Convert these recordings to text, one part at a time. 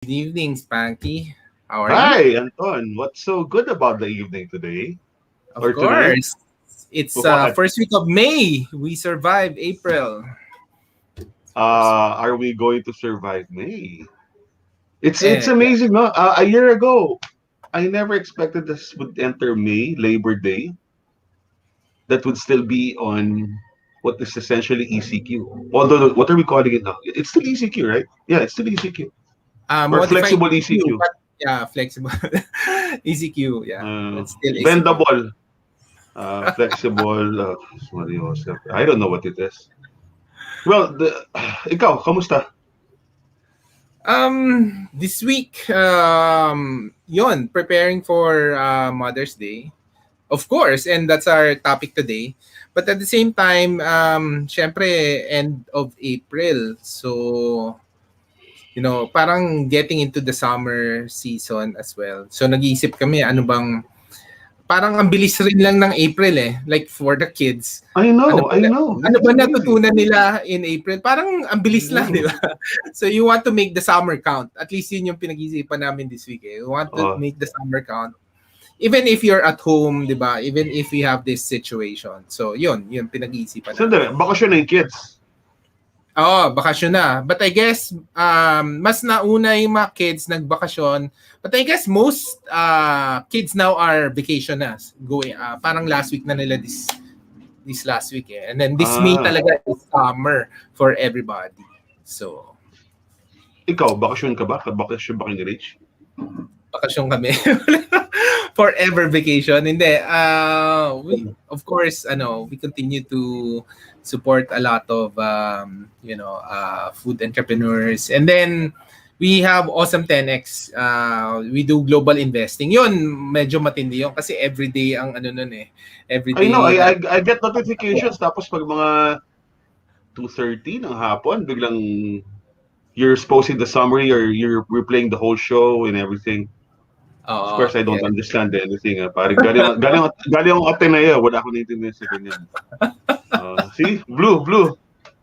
Good evening, Spanky. How are you? Hi, Anton. What's so good about the evening today Of or tonight? course. It's What? first week of May. We survived April. First week. Are we going to survive May? It's Yeah. amazing, no? A year ago, I never expected this would enter May, Labor Day. That would still be on what is essentially ECQ. Although, what are we calling it now? It's still ECQ, right? Yeah, it's still ECQ or Modified flexible ECQ, ECQ. but yeah, flexible. ECQ, yeah. But still ECQ. Bendable, flexible. I don't know what it is. Well, ikaw, kamusta? This week, yon, preparing for Mother's Day. Of course, and that's our topic today. But at the same time, syempre, end of April. So, parang getting into the summer season as well. So nag-iisip kami ano bang parang ang bilis rin lang ng April eh. Like for the kids. Ano ba I know. ano It's ba crazy. natutunan nila in April? Parang ang bilis lang, di Mm. ba? So you want to make the summer count. At least yun yung pinag-iisipan namin this week eh. You want to Oh, make the summer count. Even if you're at home, di ba? Even if we have this situation. So yun pinag-iisipan namin. sandali, bakasyon na yung kids. Oo, bakasyon na. But I guess, mas nauna yung mga kids nagbakasyon. But I guess most kids now are vacation na. Going, parang last week na nila this last week eh. And then this May Ah, talaga is summer for everybody. So, ikaw, bakasyon ka ba? Bakasyon ba kayo ni Rich? bakasyon kami. Forever vacation. Hindi. We, of course, we continue to support a lot of, food entrepreneurs. And then, we have Awesome 10X. We do global investing. Yun, medyo matindi yun. Kasi everyday ang ano nun eh. I know, Everyday na. I get notifications tapos pag mga 2:30 ng hapon, biglang you're posting the summary or you're replaying the whole show and everything. Of Oo, course, I don't yeah. understand anything. Parang galing akong Ateneo, wala akong naiintindihan sa ganyan. See? Blue.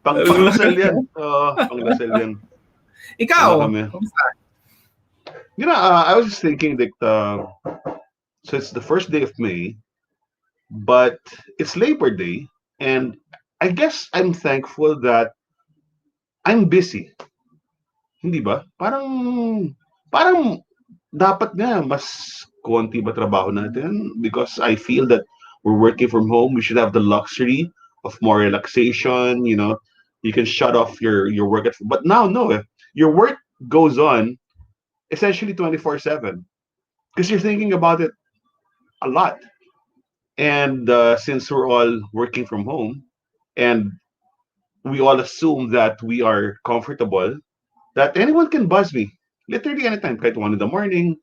Panglasal yan. Panglasal yan. Ikaw, Ano kami? kamusta? I was just thinking that so it's the first day of May, but it's Labor Day, and I guess I'm thankful that I'm busy. Hindi ba? Parang dapat nga mas konti ba trabaho natin because I feel that we're working from home. We should have the luxury of more relaxation. You can shut off your work but now no, your work goes on essentially 24/7 because you're thinking about it a lot. And since we're all working from home and we all assume that we are comfortable, that anyone can buzz me literally anytime, kahit 1 in the morning,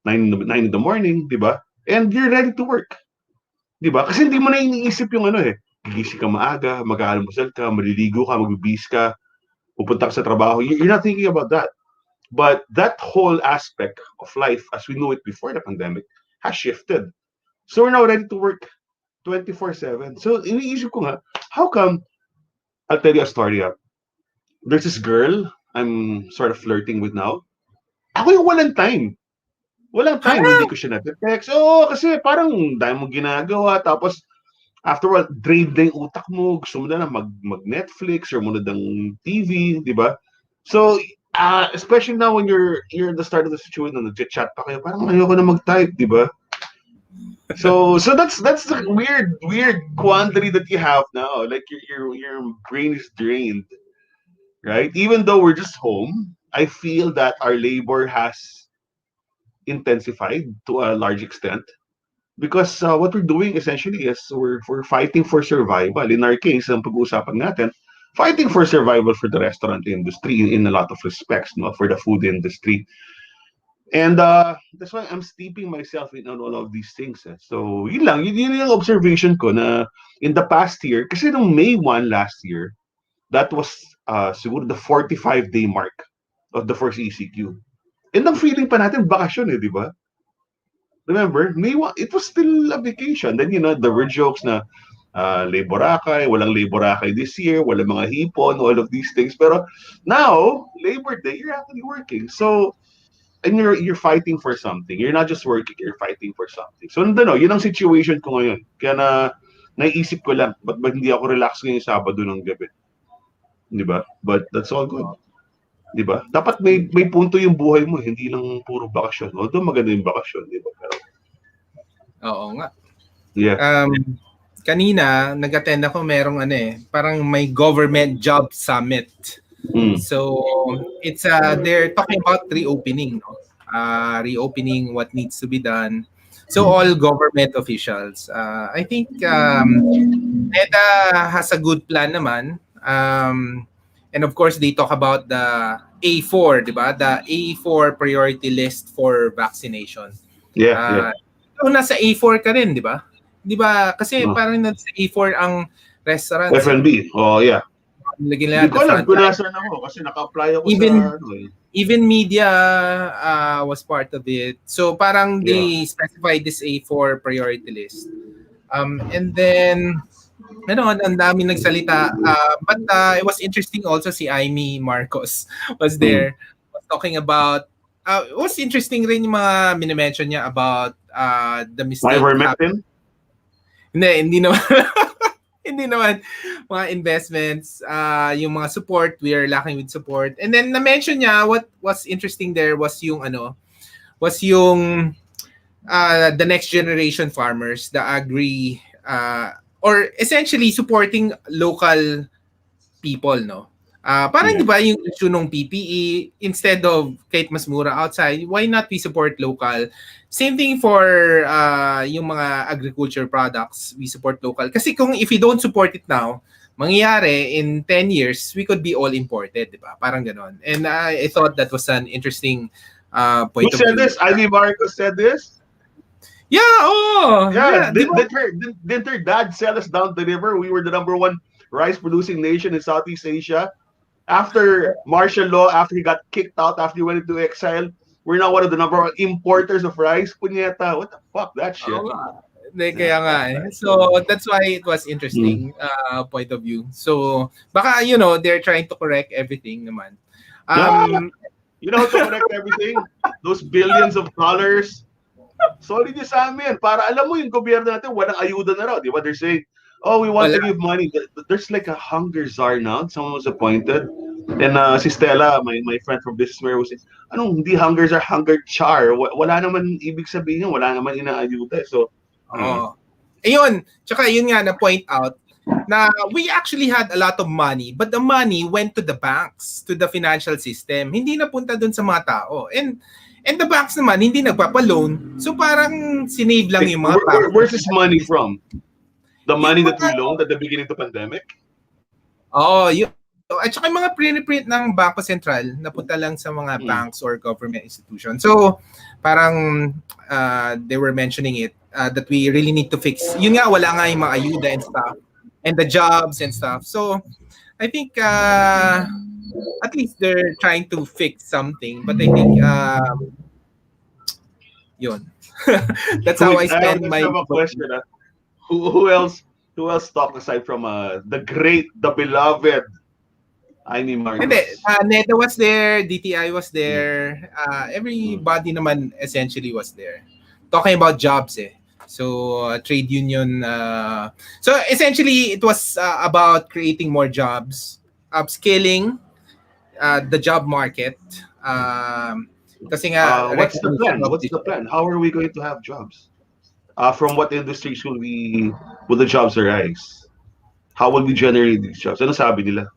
9 in the morning, di ba? And you're ready to work, di ba? Kasi hindi mo na iniisip yung ano eh. Gigising ka maaga, mag-aalmusal ka, maliligo ka, magbibis ka, pupunta ka sa trabaho. You're not thinking about that. But that whole aspect of life, as we knew it before the pandemic, has shifted. So we're now ready to work 24/7. So iniisip ko nga, how come, I'll tell you a story. There's this girl I'm sort of flirting with now. Ako yung walang time. Walang Ha? time, hindi ko siya na-text. Oo, kasi parang dahil mo ginagawa. Tapos, after a while, drained na yung utak mo. Gusto mo na mag-Netflix or muna ng TV, di ba? So, especially now when you're at the start of the situation, nag-chat pa kayo, parang ayoko na mag-type, di ba? So that's the weird quandary that you have now. Like your brain is drained, right? Even though we're just home, I feel that our labor has intensified to a large extent because what we're doing essentially is we're fighting for survival. In our case, ang pag-uusapan natin, fighting for survival for the restaurant industry in a lot of respects, no, for the food industry. And that's why I'm steeping myself in on all of these things. So, yun yung observation ko na in the past year, kasi nung May 1 last year, that was siguro the 45-day mark of the first ECQ. And ang feeling pa natin, bakasyon di ba? Remember, May 1, it was still a vacation. Then, there were jokes na Laborakay, walang Laborakay this year, walang mga hipon, all of these things. Pero now, Labor Day, you're actually working. So, and you're fighting for something. You're not just working, you're fighting for something. So no, yun ang situation ko ngayon. Kaya naiisip ko lang, ba't ba hindi ako relax ngayong Sabado ng gabi? Di ba? But that's all good. Di ba? Dapat may punto yung buhay mo, hindi lang puro bakasyon. Although maganda yung bakasyon, di ba? Pero, Oo nga. yeah. Kanina, nag-attend ako, merong parang may government job summit. So, it's they're talking about reopening, no? Reopening what needs to be done. So, all government officials. I think NEDA has a good plan naman. And of course, they talk about the A4, di ba? The A4 priority list for vaccination. Yeah. So, nasa A4 ka rin, di ba? Di ba? Kasi parang nasa A4 ang restaurant. F&B. Oh, yeah. Hindi ko alam kung nasaan ako kasi naka-apply ako even media was part of it. So parang they specified this A4 priority list. And then ang dami nagsalita. But it was interesting also si Amy Marcos was there. Was talking about it was interesting rin yung mga minimension niya about the mistake. Ivermectin? Hindi naman. Hindi naman mga investments, yung mga support, we are lacking with support. And then na-mention niya what was interesting there was yung the next generation farmers, the agri or essentially supporting local people, no? Parang di ba yung issue ng PPE, instead of kahit mas mura outside, why not we support local? Same thing for yung mga agriculture products, we support local. Kasi if we don't support it now, mangyayari in 10 years, we could be all imported, di ba? Parang ganon. And I thought that was an interesting point of view. Who said this? Ivy Marcos said this? Yeah, oh! Yeah, didn't her dad sell us down the river? We were the number one rice-producing nation in Southeast Asia. After martial law, after he got kicked out, after he went into exile, we're now one of the number one importers of rice. Punyeta, what the fuck, that shit? Kaya nga eh. So that's why it was interesting point of view. So baka they're trying to correct everything naman. You know how to correct everything? Those billions of dollars. Solid yung sa amin. Para alam mo yung gobyerno natin, walang ayuda na raw. Di ba? They're saying, oh, we want to give money. There's like a hunger czar now. Someone was appointed. And si Stella, my friend from Business Mayor, was saying, hindi hunger czar, hunger char. Wala naman ibig sabihin, wala naman inaayuda. So, ayun. Tsaka yun nga na-point out na we actually had a lot of money, but the money went to the banks, to the financial system. Hindi napunta dun sa mga tao. And the banks naman, hindi nagpapa-loan. So parang sinave lang yung mga tao. Where's this money from? The money that we loaned at the beginning of the pandemic? Yun. At saka yung mga pre-print ng Bangko Sentral, napunta lang sa mga banks or government institutions. So, parang they were mentioning it, that we really need to fix. Yun nga, wala nga yung mga ayuda and stuff. And the jobs and stuff. So, I think at least they're trying to fix something. But I think, yun. That's how I spend my... I have a question. Who else talked aside from the great, the beloved Amy Marcos? NEDA was there, DTI was there, everybody naman essentially was there. Talking about jobs So trade union. So essentially it was about creating more jobs, upscaling the job market. Kasi nga, what's the plan? What's the plan? How are we going to have jobs? From what industries will the jobs arise? How will we generate these jobs? Ano sabi nila?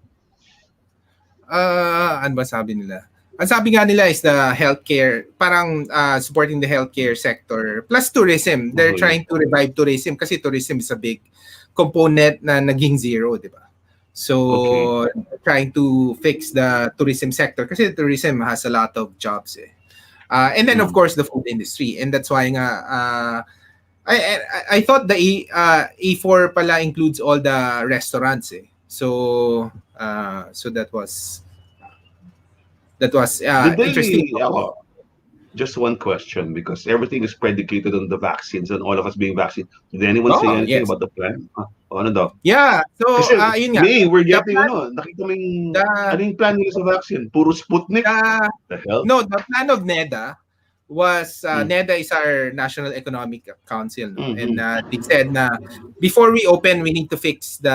Ano ba sabi nila? Ang sabi nga nila is the healthcare, parang supporting the healthcare sector plus tourism. They're trying to revive tourism kasi tourism is a big component na naging zero, di ba? So, trying to fix the tourism sector kasi tourism has a lot of jobs and then of course the food industry, and that's why nga I thought the A4 pala includes all the restaurants so that was interesting. Just one question, because everything is predicated on the vaccines and all of us being vaccinated. Did anyone say anything about the plan? O ano daw? Yeah. So, Kasi yun nga. May, we're The getting plan, ano, nakita mo yung, the, ano yung plan nila sa vaccine? Puro Sputnik? the, The hell? no, the plan of NEDA was, Mm. NEDA is our National Economic Council, no? And Mm-hmm. they said na before we open, we need to fix the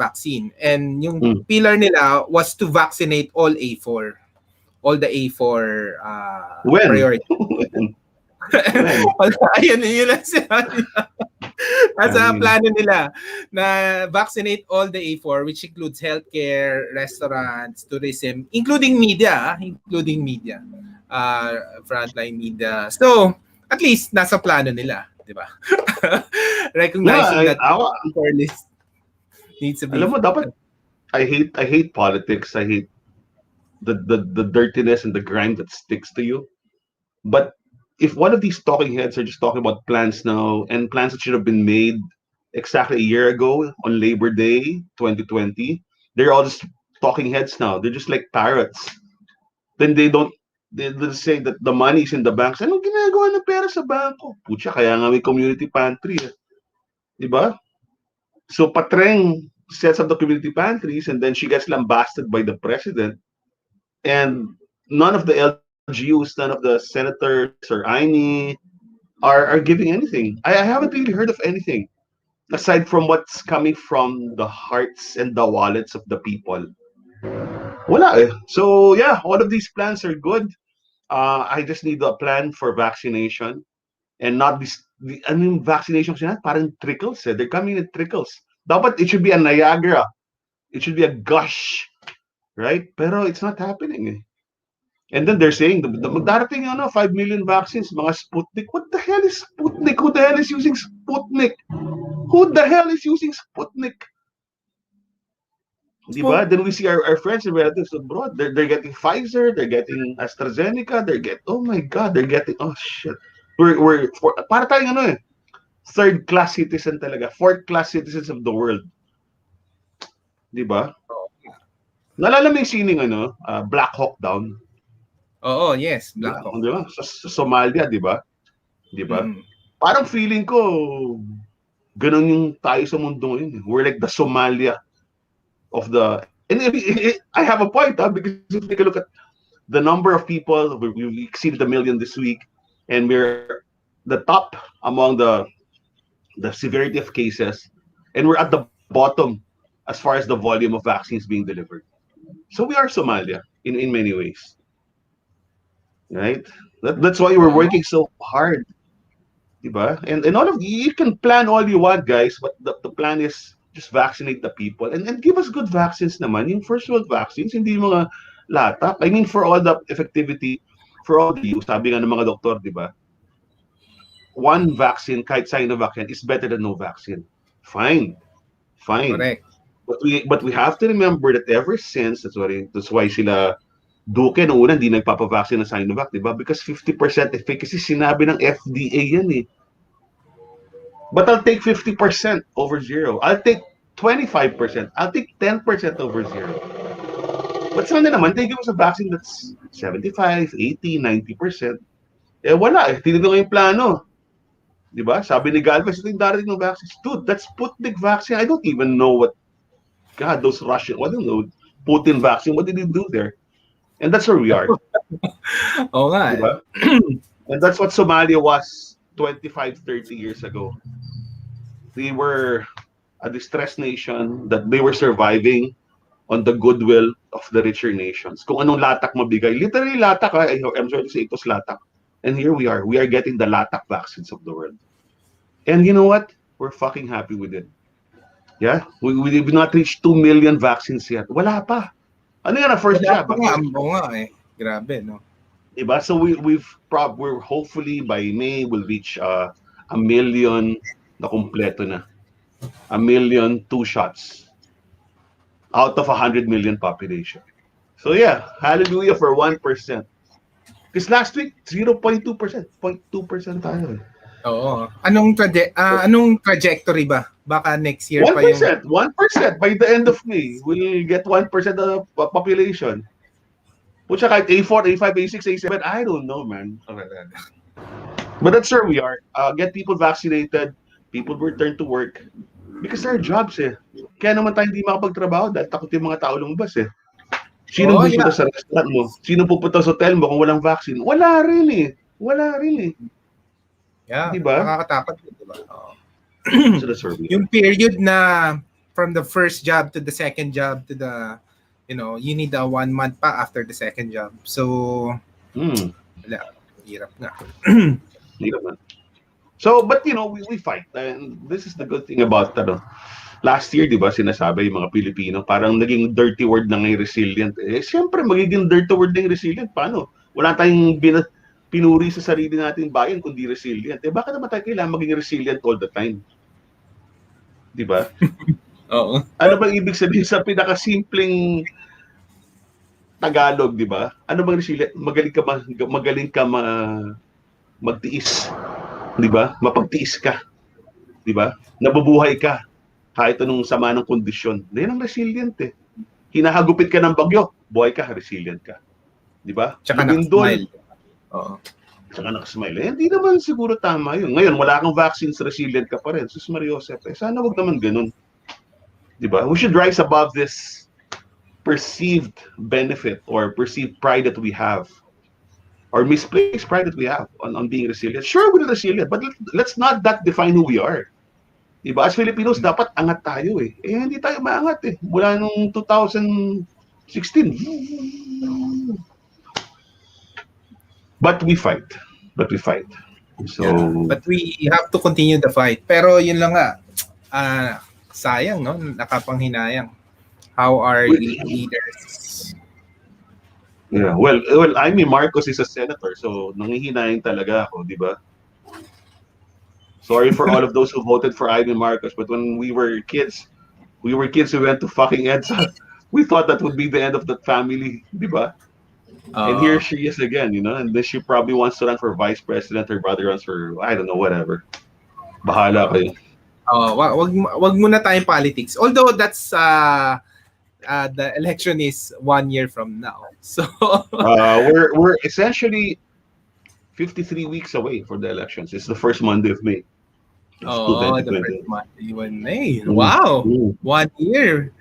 vaccine. And yung Mm. pillar nila was to vaccinate all the A4 When? priority. When? Ayun, yun lang sinabi. I Nasa mean, plano nila na vaccinate all the A4, which includes healthcare, restaurants, tourism, including media, frontline media. So, at least nasa plano nila, di ba? yeah, Recognizing that A4 list needs to be. alam mo, dapat, I hate politics. I hate the dirtiness and the grime that sticks to you. But if one of these talking heads are just talking about plans now and plans that should have been made exactly a year ago on Labor Day 2020, they're all just talking heads now. They're just like parrots. Then they'll say that the money's in the banks. Anong ginagawa ng pera sa bangko? Pucha, kaya nga may community pantry. Diba? So Patreng sets up the community pantries and then she gets lambasted by the president. And none of the LGUs, none of the senators or INI are giving anything. I haven't really heard of anything aside from what's coming from the hearts and the wallets of the people. Wala eh. So yeah, all of these plans are good. I just need a plan for vaccination and not this. I mean, vaccination kasi parang trickles eh. They're coming in trickles. Dapat it should be a Niagara. It should be a gush, right? Pero it's not happening eh. And then they're saying, magdarating 5 million vaccines, mga Sputnik. What the hell is Sputnik? Who the hell is using Sputnik? Who the hell is using Sputnik? Diba? Then we see our friends and relatives abroad. They're getting Pfizer, they're getting AstraZeneca, oh my God, they're getting, oh shit. Para tayong third class citizen talaga, fourth class citizens of the world. Diba? Nalala mo yung sining Black Hawk Down? Oo, yes, Black Diba? Hawk. Diba? Sa Somalia, diba? Diba? Mm. Parang feeling ko, ganun yung tayo sa mundo ngayon. We're like the Somalia of the... And I have a point, because if you take a look at the number of people, we exceeded 1 million this week, and we're the top among the severity of cases, and we're at the bottom as far as the volume of vaccines being delivered. So we are Somalia in many ways. Right? That's why we're working so hard. Diba? And all of you can plan all you want, guys, but the plan is just vaccinate the people and give us good vaccines naman. Yung first world vaccines, hindi mga latak. I mean, for all the effectivity, for all the use, sabi nga ng mga doktor, diba? One vaccine, kahit Sinovac yan, is better than no vaccine. Fine. Correct. But we have to remember that ever since, that's why sila Duque nung una hindi nagpapavaccine ng Sinovac, di ba? Because 50% efficacy sinabi ng FDA yan eh. But I'll take 50% over zero. I'll take 25%. I'll take 10% over zero. But sana naman, they give us a vaccine that's 75, 80, 90%. Eh wala eh. Tinignan ko yung plano. Di ba? Sabi ni Galvez, ito yung darating ng vaccines. Dude, that's Sputnik vaccine. I don't even know what, God, those Russian, I don't know, Putin vaccine, what did he do there? And that's where we are. Oo nga. Diba? And that's what Somalia was 25, 30 years ago. They were a distressed nation that they were surviving on the goodwill of the richer nations. Kung anong latak mabigay. Literally latak, I'm sorry to say it was latak. And here we are. We are getting the latak vaccines of the world. And you know what? We're fucking happy with it. Yeah? We've not reached 2 million vaccines yet. Wala pa. Ano yan, first Wala jab? pa nga, oo nga eh. Grabe, no? Diba? So we're hopefully by May we'll reach 1 million na kumpleto na. 1 million, 2 shots out of 100 million population. So yeah, hallelujah for 1%. Because last week 0.2%, 0.2% tayo. Oo. Anong trajectory ba? Baka next year 1%, pa yung 1% by the end of May, we'll get 1% of the population. Pucha, kahit A4, A5, A6, A7, I don't know, man. But that's where we are. Get people vaccinated, people return to work, Because there are jobs eh. Kaya naman tayo hindi makapagtrabaho dahil takot yung mga tao lumabas eh. Sinong Oh, pupunta yeah. sa restaurant mo? Sinong pupunta sa hotel mo kung walang vaccine? Wala rin eh. Wala rin eh. Yeah, Di ba? nakakatakot, di ba? Oo. So that's where we are. Yung period na from the first job to the second job to the, you need a 1 month pa after the second job. So, Hmm. wala. Hirap nga. Hindi naman. So, but we fight. And this is the good thing about last year, di ba, sinasabi yung mga Pilipino, parang naging dirty word na ngayon resilient. Eh, siyempre, magiging dirty word na yung resilient. Paano? Wala tayong pinuri sa sarili nating bayan kundi resilient. Eh, bakit naman tayo kailangan maging resilient all the time? Di ba? Oo. Ano bang ibig sabihin sa pinakasimpleng Tagalog, di ba? Ano bang resilient? Magtiis. Di ba? Mapagtiis ka. Di ba? Nabubuhay ka kahit anong sama ng kondisyon. Yan ang resilient eh. Hinahagupit ka ng bagyo, buhay ka, resilient ka. Di ba? Tsaka Lumindol, nakasmile. Oo. tsaka nakasmile. Eh, hindi naman siguro tama yun. Ngayon, wala kang vaccines, resilient ka pa rin. Sus Maria Josep, sana wag naman ganun. Di ba? We should rise above this perceived benefit or perceived pride that we have or misplaced pride that we have on being resilient. Sure, we're resilient, but let's not that define who we are. Diba? As Filipinos, dapat angat tayo eh. Eh, hindi tayo maangat eh. Mula nung 2016. But we fight. So, Yeah. But we have to continue the fight. Pero yun lang nga, sayang, no? Nakapanghinayang. How our leaders... yeah. Well, Amy Marcos is a senator, so nangihinayang talaga ako, di ba? Sorry for all of those who voted for Amy Marcos, but when we were kids who went to fucking EDSA. We thought that would be the end of that family, di ba? And here she is again, and then she probably wants to run for vice president. Her brother runs for, I don't know, whatever. Bahala kayo. Wag muna tayong politics. Although that's the election is 1 year from now. So we're essentially 53 weeks away for the elections. It's the first Monday of May. the first Monday in May. Mm. Wow. Mm. 1 year.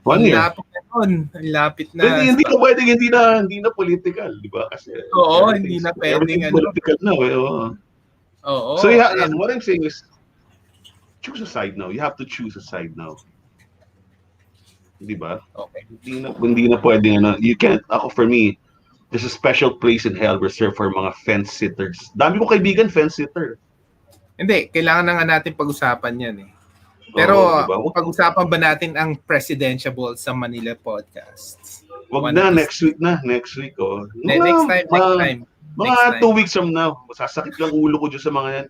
1 year. Ang lapit na. Hindi na pwedeng hindi na political, di ba? Kasi hindi na pwedeng political na. So what I'm saying is, choose a side now. You have to choose a side now. Di ba? Okay. Hindi na pwedeng you can't, for me, there's a special place in hell reserved for mga fence sitters. Dami ko kaibigan fence sitter. Hindi, kailangan na nga natin pag-usapan yan eh. Pero diba? pag-usapan ba natin ang presidential sa Manila podcast? Wag na, next week na. Next week, Next time. Mga 2 weeks from now. Sasakit lang ulo ko dyan sa mga yan.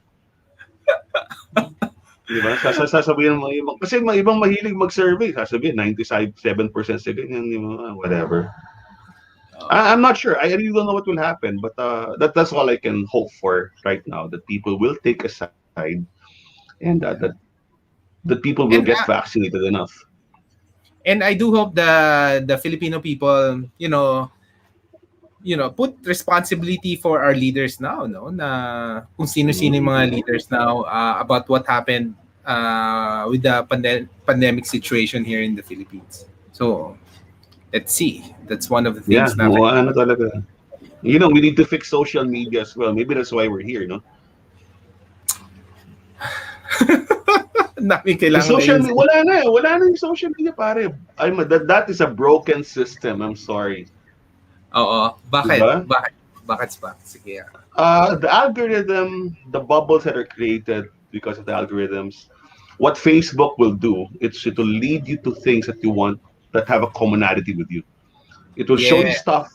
Diba? Sasabihin ng mga ibang, kasi mga ibang mahilig mag-survey. Sasabihin, 97% sa ganyan, whatever. I'm not sure. I really don't know what will happen, but that's all I can hope for right now, that people will take a side and that people will get vaccinated enough. And I do hope the Filipino people, put responsibility for our leaders now, no? Na kung sino-sino yung mga leaders now about what happened with the pandemic situation here in the Philippines. So, let's see. That's one of the things na talaga. We need to fix social media as well. Maybe that's why we're here, no? Wala na yung social media, pare. That is a broken system. I'm sorry. Oo. Bakit? Diba? Bakit ba? Sige. The algorithm, the bubbles that are created because of the algorithms, what Facebook will do, it will lead you to things that you want that have a commonality with you. It will show you stuff,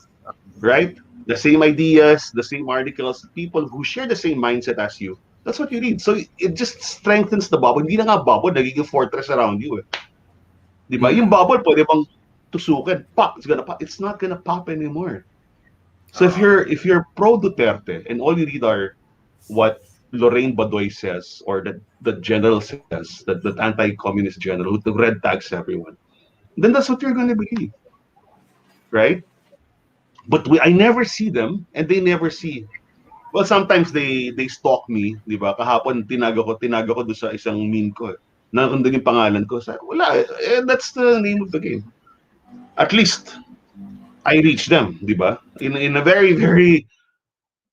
right? The same ideas, the same articles, people who share the same mindset as you. That's what you need. So it just strengthens the bubble. Hindi na nga bubble, nagiging fortress around you. Diba? Yung bubble, pwede bang tusukin, pop, it's not gonna pop anymore. So if you're pro Duterte and all you read are what Lorraine Badoy says or that the general says, that anti-communist general who red tags everyone, then that's what you're gonna believe, right? But I never see them, and they never see. Well, sometimes they stalk me, di ba? Kahapon tinago ko doon sa isang meme ko. Nandun yung pangalan ko. Sabi, wala, that's the name of the game. At least, I reach them, di ba? In a very, very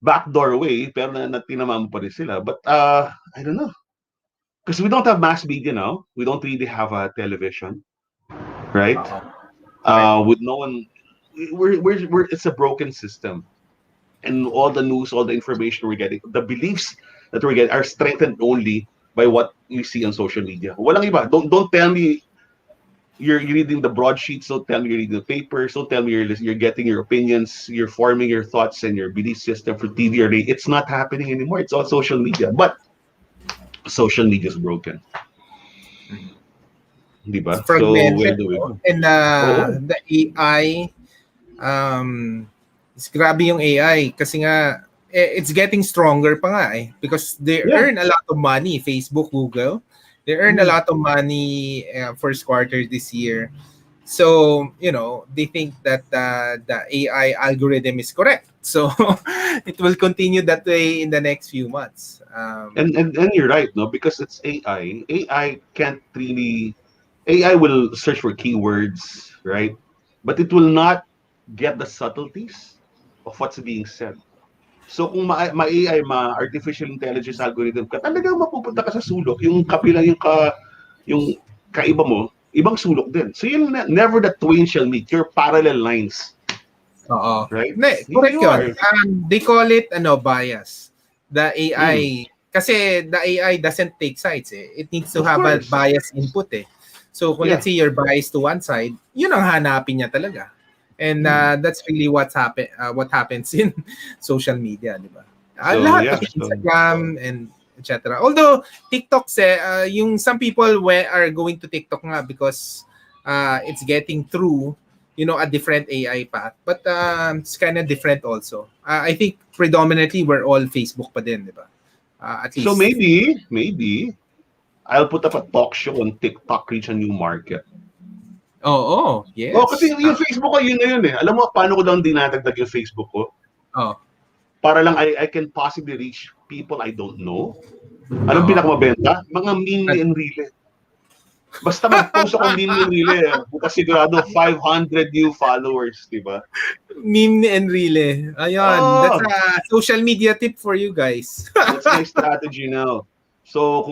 backdoor way, pero tinamaan pa rin sila. But, I don't know. Because we don't have mass media now. We don't really have a television, right? Oo. Correct. With no one, it's a broken system. And all the news, all the information we're getting, the beliefs that we're getting are strengthened only by what you see on social media. Walang iba. Don't tell me you're reading the broadsheets. Don't tell me you're reading the papers. Don't tell me you're getting your opinions. You're forming your thoughts and your belief system for TV or radio. It's not happening anymore. It's all social media. But social media is broken. Di It's ba? So where fragmented, do we no? go? And Oo. the AI, um, it's grabe yung AI kasi nga it's getting stronger pa nga eh because they Yeah. earn a lot of money, Facebook, Google. They earn a lot of money first quarter this year. So, they think that the AI algorithm is correct. So, it will continue that way in the next few months. And you're right, no? Because it's AI. AI can't really AI will search for keywords, right? But it will not get the subtleties of what's being said. So kung ma-AI, artificial intelligence algorithm ka, talagang mapupunta ka sa sulok, yung kabilang yung kaiba mo, ibang sulok din. So yun, never the twain shall meet, your parallel lines, Oo. right? Here Correct you yun. are. They call it bias. The AI, Mm, kasi the AI doesn't take sides eh. It needs to of have a course. bias input eh. So kung let's Yeah. say you're biased to one side, yun ang hanapin niya talaga. And that's really what happens in social media, di ba? So Lahat yeah, pati so Instagram and etc. Although TikTok yung some people are going to TikTok nga because it's getting through a different AI path. But it's kind of different also. I think predominantly we're all Facebook pa din, di ba? At so least. maybe I'll put up a talk show on TikTok, reach a new market. Oh, Oh, kasi yes. yung Facebook ko, yun na yun eh. Alam mo, paano ko lang dinadagdag yung Facebook ko? Oh, Para lang I can possibly reach people I don't know. Alam oo. pinakamabenta? Mga meme and reel. Basta mag-post ako meme and reel, bukas sigurado 500 new followers, di ba? Meme ni Enrile. Ayun, that's Oh, a social media tip for you guys. that's my strategy now. So,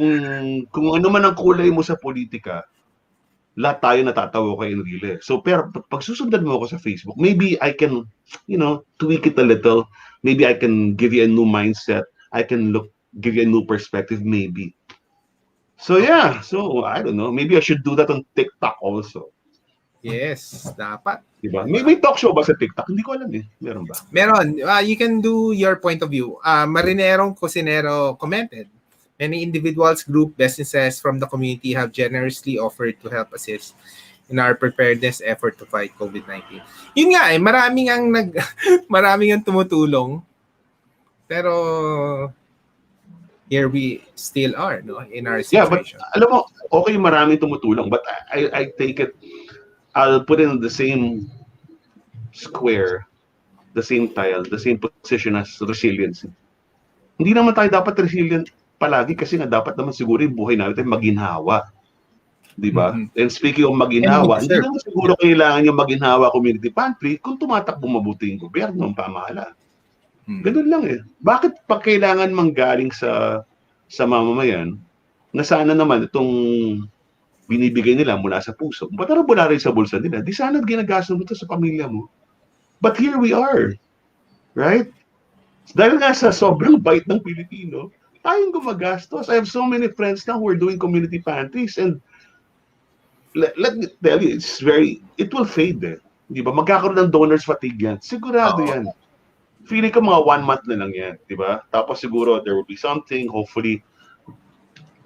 kung ano man ang kulay mo sa politika, lahat tayo natatawa kay Enrile. So, pero pag susundan mo ako sa Facebook, maybe I can, tweak it a little. Maybe I can give you a new mindset. I can give you a new perspective, maybe. So, yeah. So, I don't know. Maybe I should do that on TikTok also. Yes, dapat. Diba? May, Diba? may talk show ba sa TikTok? Hindi ko alam eh. Meron ba? Meron. You can do your point of view. Marinerong Cosinero commented, many individuals, group, businesses from the community have generously offered to help assist in our preparedness effort to fight COVID-19. Yun nga eh, maraming ang tumutulong. Pero here we still are, no, in our Yeah, but situation. alam mo, okay maraming tumutulong, but I take it, I'll put it in the same square, the same tile, the same position as resiliency. Hindi naman tayo dapat resilient palagi kasi nga dapat naman siguro yung buhay natin maginhawa. Di ba? Mm-hmm. And speaking of And we maginhawa, hindi deserve. naman siguro kailangan yung maginhawa community pantry kung tumatakbo mabuti yung gobyerno, ang pamahala. Ganun lang eh. Bakit pa kailangan manggaling sa mamamayan na sana naman itong binibigay nila mula sa puso, ba't mula rin sa bulsa nila? Di sana ginagasto mo ito sa pamilya mo. But here we are. Right? Dahil nga sa sobrang bait ng Pilipino, tayong gumagastos. I have so many friends now who are doing community pantries and let me tell you, it will fade eh. Di ba? Magkakaroon ng donors fatigue yan. Sigurado Oo. yan. Feeling ko mga 1 month na lang yan. Di ba? Tapos siguro there will be something, hopefully,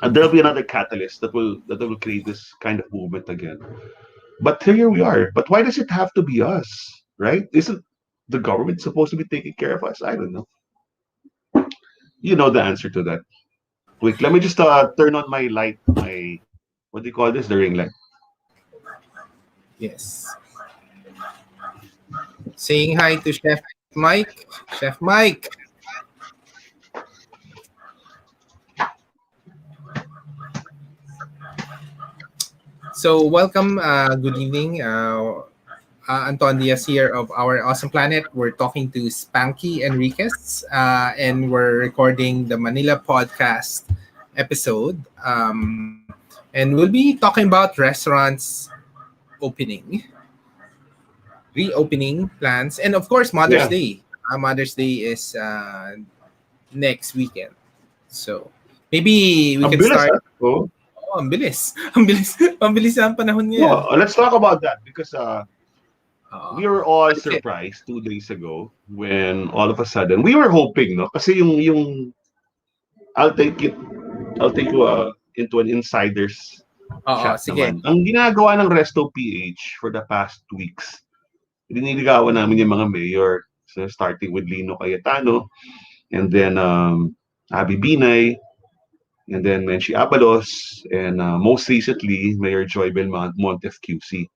and there will be another catalyst that will create this kind of movement again. But here we are. But why does it have to be us? Right? Isn't the government supposed to be taking care of us? I don't know. You know the answer to that. Wait, let me just turn on my light, what do you call this? The ring light. Yes. Saying hi to Chef Mike. Chef Mike. So welcome, good evening. Anton Diaz here of Our Awesome Planet. We're talking to Spanky Enriquez, and we're recording the Manila podcast episode. And we'll be talking about restaurants opening, reopening plans, and of course Mother's Yeah. Day. Mother's Day is next weekend, so maybe we Ang can bilis, start. ha? Oh. Oh, ang bilis. Ang bilis. Ang bilis na ang panahon ngayon. No, let's talk about that because Oo. we were all Okay. surprised 2 days ago when all of a sudden we were hoping, no? Kasi yung I'll take it I'll take you into an insider's Oo, chat sige. naman. Ang ginagawa ng Resto PH for the past weeks, diniligawan namin yung mga mayor. So starting with Lino Cayetano, and then Abby Binay, and then Menchie Abalos, and most recently, Mayor Joy Belmonte of QC.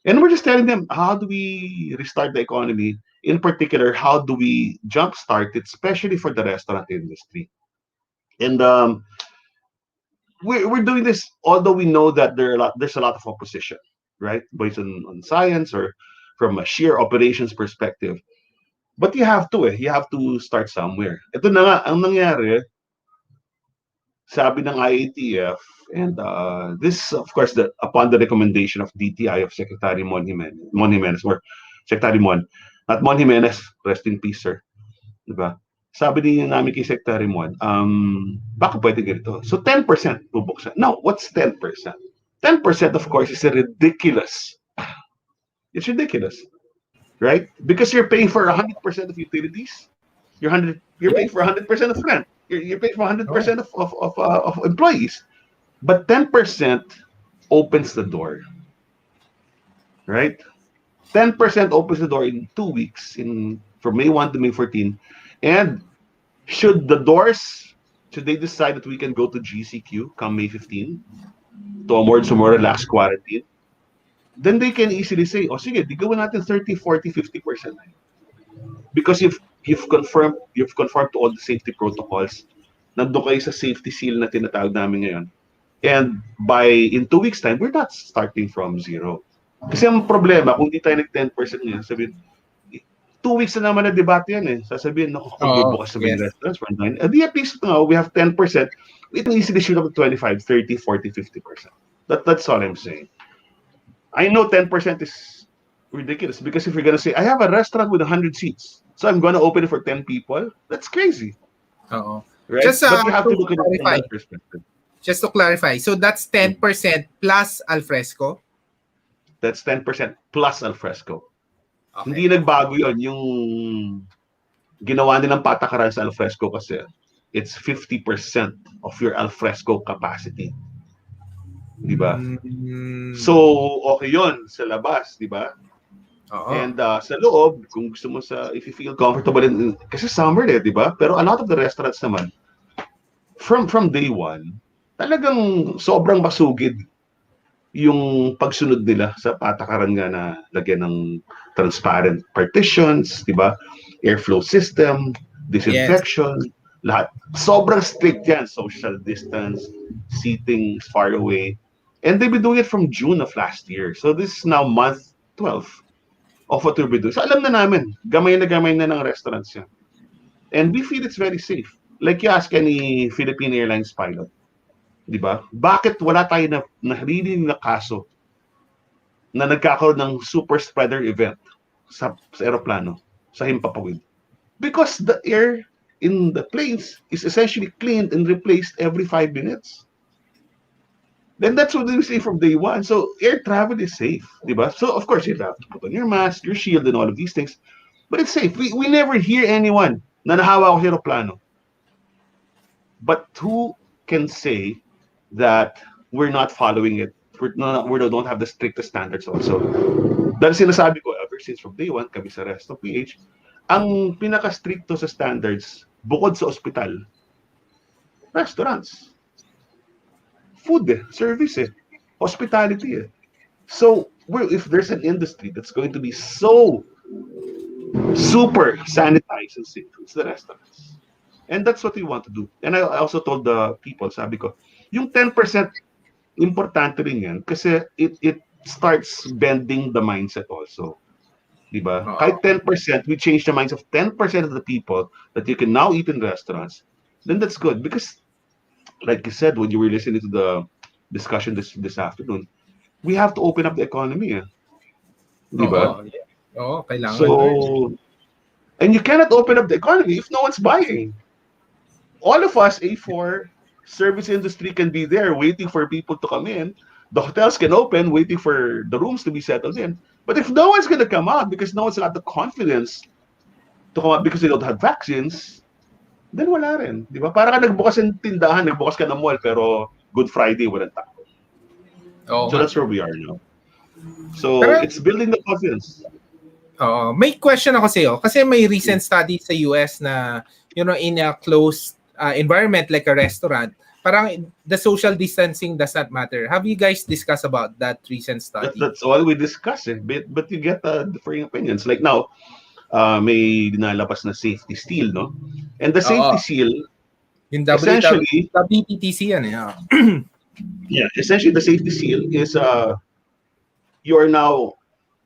And we're just telling them, how do we restart the economy? In particular, how do we jumpstart it, especially for the restaurant industry? And we're doing this, although we know that there's a lot of opposition, right? Based on science or from a sheer operations perspective. But you have to start somewhere. Ito na nga, ang nangyari, sabi ng IATF, and this, of course, upon the recommendation of DTI of Secretary Mon Jimenez, or Secretary Mon, not Mon Jimenez, rest in peace, sir. Diba? Sabi din namin kay Secretary Mon, baka pwede ganito. So 10% bubuksan. Now, what's 10%? 10%, of course, is a ridiculous. It's ridiculous, right? Because you're paying for 100% of utilities. You're Yeah. paying for 100% of rent. You're paying for Oh. 100% of employees. But 10% opens the door, right? 10% opens the door in 2 weeks, in from May 1 to May 14. And should the doors, should they decide that we can go to GCQ come May 15 to a more relaxed quarantine, then they can easily say, oh sige, di gawin natin 30, 40, 50%. Because you've conformed to all the safety protocols. Nandun kayo sa safety seal na tinatawag namin ngayon. And in 2 weeks time, we're not starting from zero. Kasi ang problema, kung di tayo nag 10% ngayon, sabihin, 2 weeks na naman na debate yan eh. Sasabihin, naku, kung Oo, bubukas na ba yung yes. restaurants for 9? At at least now, we have 10%. We can easily shoot up to 25, 30, 40, 50%. That's all I'm saying. I know 10% is ridiculous because if you're gonna say I have a restaurant with 100 seats, so I'm gonna open it for 10 people, that's crazy, Oo. right? Just But you have to to look at it from clarify. that perspective. Just to clarify. So that's 10% plus alfresco. That's 10% plus alfresco. Okay. Hindi nagbago yon yung ginawa nilang patakaran sa alfresco kasi it's 50% of your alfresco capacity, di ba? So, Mm, okay yon sa labas, di ba? oo. And sa loob, kung gusto mo if you feel comfortable kasi summer di ba? Pero a lot of the restaurants naman, from day one, talagang sobrang masugid yung pagsunod nila sa patakaran nga na lagyan ng transparent partitions, di ba? Airflow system, Yes. disinfection, lahat. Sobrang strict yan. Social distance, seating far away. And they've been doing it from June of last year. So this is now month 12 of what we'll be doing. So alam na namin, gamay na ng restaurants yan. And we feel it's very safe. Like you ask any Philippine Airlines pilot, di ba? Bakit wala tayo na narinig na kaso na nagkakaroon ng super spreader event sa aeroplano, sa Himpapawid? Because the air in the planes is essentially cleaned and replaced every 5 minutes. Then that's what we say from day one. So air travel is safe, di ba? So of course you have to put on your mask, your shield, and all of these things. But it's safe. We never hear anyone na nahawa ako sa aeroplano. But who can say that we're not following it? We don't have the strictest standards also. Dahil sinasabi ko, ever since from day one, kami sa Resto PH, ang pinaka-stricto sa standards, bukod sa ospital, restaurants, food service hospitality So, if there's an industry that's going to be so super sanitized and safe, it's the restaurants. And that's what we want to do. And I also told the people, sabi ko, yung 10%, importante rin yan kasi it starts bending the mindset also. Diba? Oo. Kahit 10%, we change the minds of 10% of the people that you can now eat in restaurants, then that's good. Because, like you said, when you were listening to the discussion this afternoon, we have to open up the economy. Oo. Diba? Yeah. Oo, kailangan. So, and you cannot open up the economy if no one's buying. All of us, A4, service industry can be there waiting for people to come in. The hotels can open, waiting for the rooms to be settled in. But if no one's going to come out because no one's got the confidence to come out because they don't have vaccines, then wala rin. Di ba? Para ka nagbukas ng tindahan, nagbukas ka ng mall, pero Good Friday, walang tao. Oo So nga. that's where we are now. So Pero, it's building the confidence. may question ako sa'yo. Kasi may recent study sa US na, in a closed environment like a restaurant, parang the social distancing does not matter. Have you guys discussed about that recent study? That's all we discuss. But you get differing opinions. Like now, may dinalabas na safety seal, no? And the Oo. safety seal, Yung essentially, WTTC yan eh. essentially the safety seal is you are now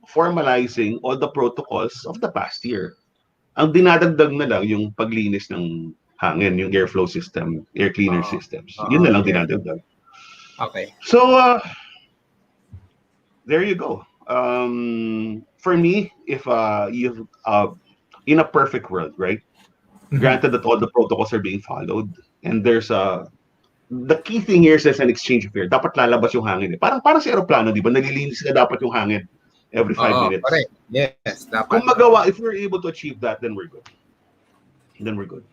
formalizing all the protocols of the past year. Ang dinadagdag na lang yung paglinis ng hangin, yung airflow system, air cleaner systems. Yun na lang Yeah. dinadagdag. Okay. So, there you go. For me, if you in a perfect world, right? Granted that all the protocols are being followed, and there's the key thing here is there's an exchange of air. Dapat lalabas yung hangin. Parang sa aeroplano, di ba? Nalilinis na dapat yung hangin every 5 minutes. Correct. Yes, dapat. Kung magawa, if we're able to achieve that, then we're good. Then we're good.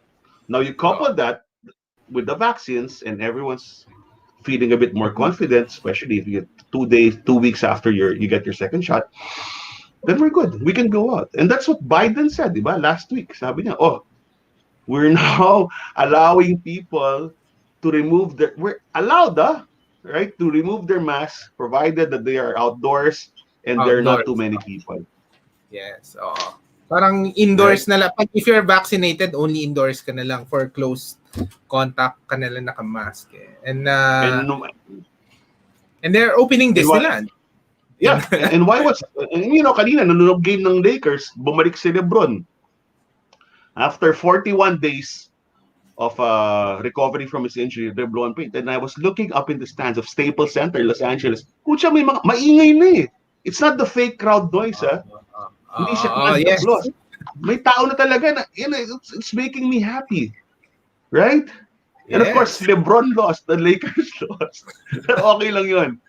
Now you couple that with the vaccines, and everyone's feeling a bit more confident, especially if you get 2 weeks after you get your second shot, then we're good. We can go out. And that's what Biden said, di ba? Last week. Sabi niya, we're now allowing people to remove we're allowed, right, to remove their masks, provided that they are outdoors and there are not too many people. Yes, oo. Parang indoors na lang. If you're vaccinated, only indoors ka na lang. For close contact ka na lang nakamask. And they're opening Disneyland. Yeah, and why was, kanina, nanonood game ng Lakers, bumalik si LeBron. After 41 days of recovery from his injury, LeBron played. And I was looking up in the stands of Staples Center, Los Angeles. Kucha, may mga maingay na eh. It's not the fake crowd noise, Hindi siya applause. May tao na talaga na, it's making me happy. Right? And of course, LeBron lost, the Lakers lost. Pero okay lang yun.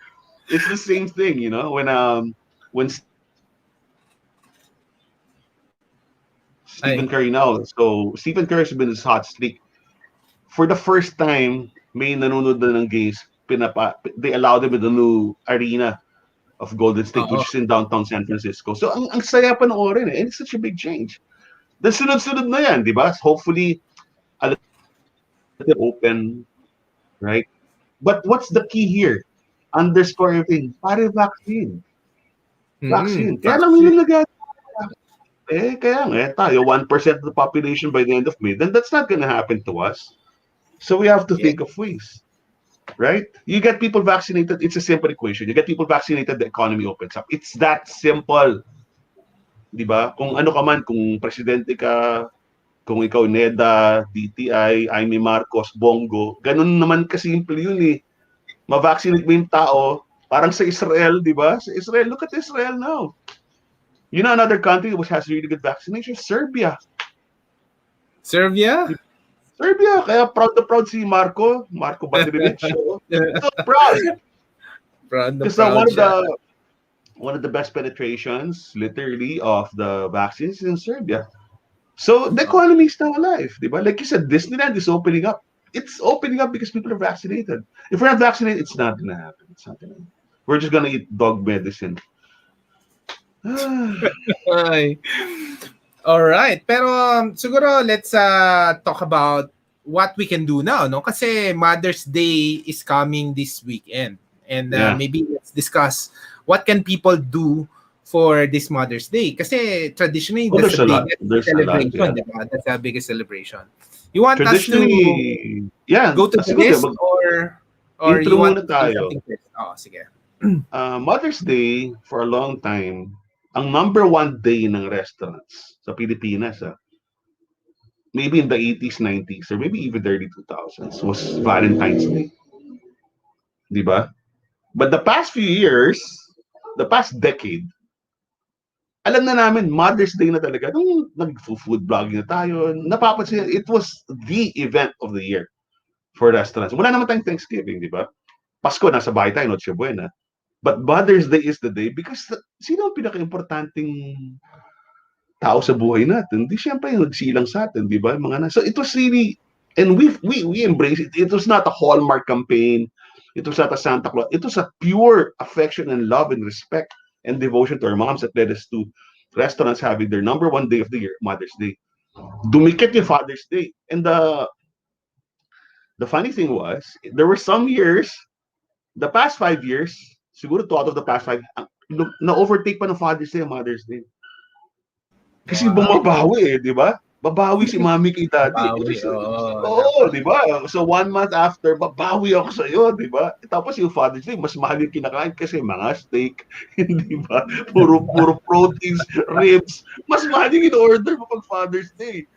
It's the same thing, when Stephen Curry now. So Stephen Curry's been this hot streak. For the first time, may nanonood na ng games. They allowed him in the new arena of Golden State, which is in downtown San Francisco. So ang saya panoorin eh. And it's such a big change. Then sunod-sunod na yan, di ba? Hopefully, a little open, right? But what's the key here? Underscore everything. Pare vaccine. Vaccine. Kaya lang yun kaya tayo, 1% of the population by the end of May, then that's not gonna happen to us. So we have to think of ways. Right? You get people vaccinated, it's a simple equation. You get people vaccinated, the economy opens up. It's that simple. Di ba? Kung ano ka man, kung presidente ka, kung ikaw NEDA, DTI, Jaime Marcos, Bongo, ganun naman kasimple yun eh. Ma-vaccinate mo yung tao, parang sa Israel, di ba? Sa Israel, look at Israel now. You know another country which has really good vaccination? Serbia. Serbia, kaya proud si Marco Badrivich. So proud. Because one of the best penetrations, literally, of the vaccines in Serbia. So the economy is now alive, diba? Like you said, Disneyland is opening up. It's opening up because people are vaccinated. If we're not vaccinated, it's not gonna happen. We're just gonna eat dog medicine. All right. Pero siguro let's talk about what we can do now, no? Kasi Mother's Day is coming this weekend. And maybe let's discuss what can people do for this Mother's Day. Kasi traditionally, that's the biggest celebration, diba? That's the biggest celebration. You want us to go to the list or Or Intro you want muna to say tayo. something first? Oh, sige. Mother's Day, for a long time, ang number one day ng restaurants sa Pilipinas, maybe in the 80s, 90s, or maybe even the early 2000s, was Valentine's Day. Di ba? But the past few years, the past decade, alam na namin, Mother's Day na talaga. Nung nag-food vlogging na tayo, napapansin, it was the event of the year for restaurants. Wala naman tayong Thanksgiving, di ba? Pasko, nasa bahay tayo, Noche Buena. But Mother's Day is the day because sino ang pinaka-importanting tao sa buhay natin? Di siyempre yung nagsilang sa atin, di ba? So it was really, and we embrace it. It was not a Hallmark campaign. It was not a Santa Claus. It was a pure affection and love and respect and devotion to our moms that led us to restaurants having their number one day of the year, Mother's Day. Dumikit yung Father's Day. And the funny thing was, there were some years, the past 5 years, siguro 2 out of the past 5, na-overtake pa ng Father's Day ang Mother's Day. Kasi Wow. bumabawi di ba? Babawi si mami kay daddy. Bawi, Oo, di ba? So 1 month after, babawi ako sa iyo, di ba? Tapos yung Father's Day, mas mahal yung kinakain kasi mga steak, di ba? Puro proteins, ribs. Mas mahal yung in-order mo pag Father's Day.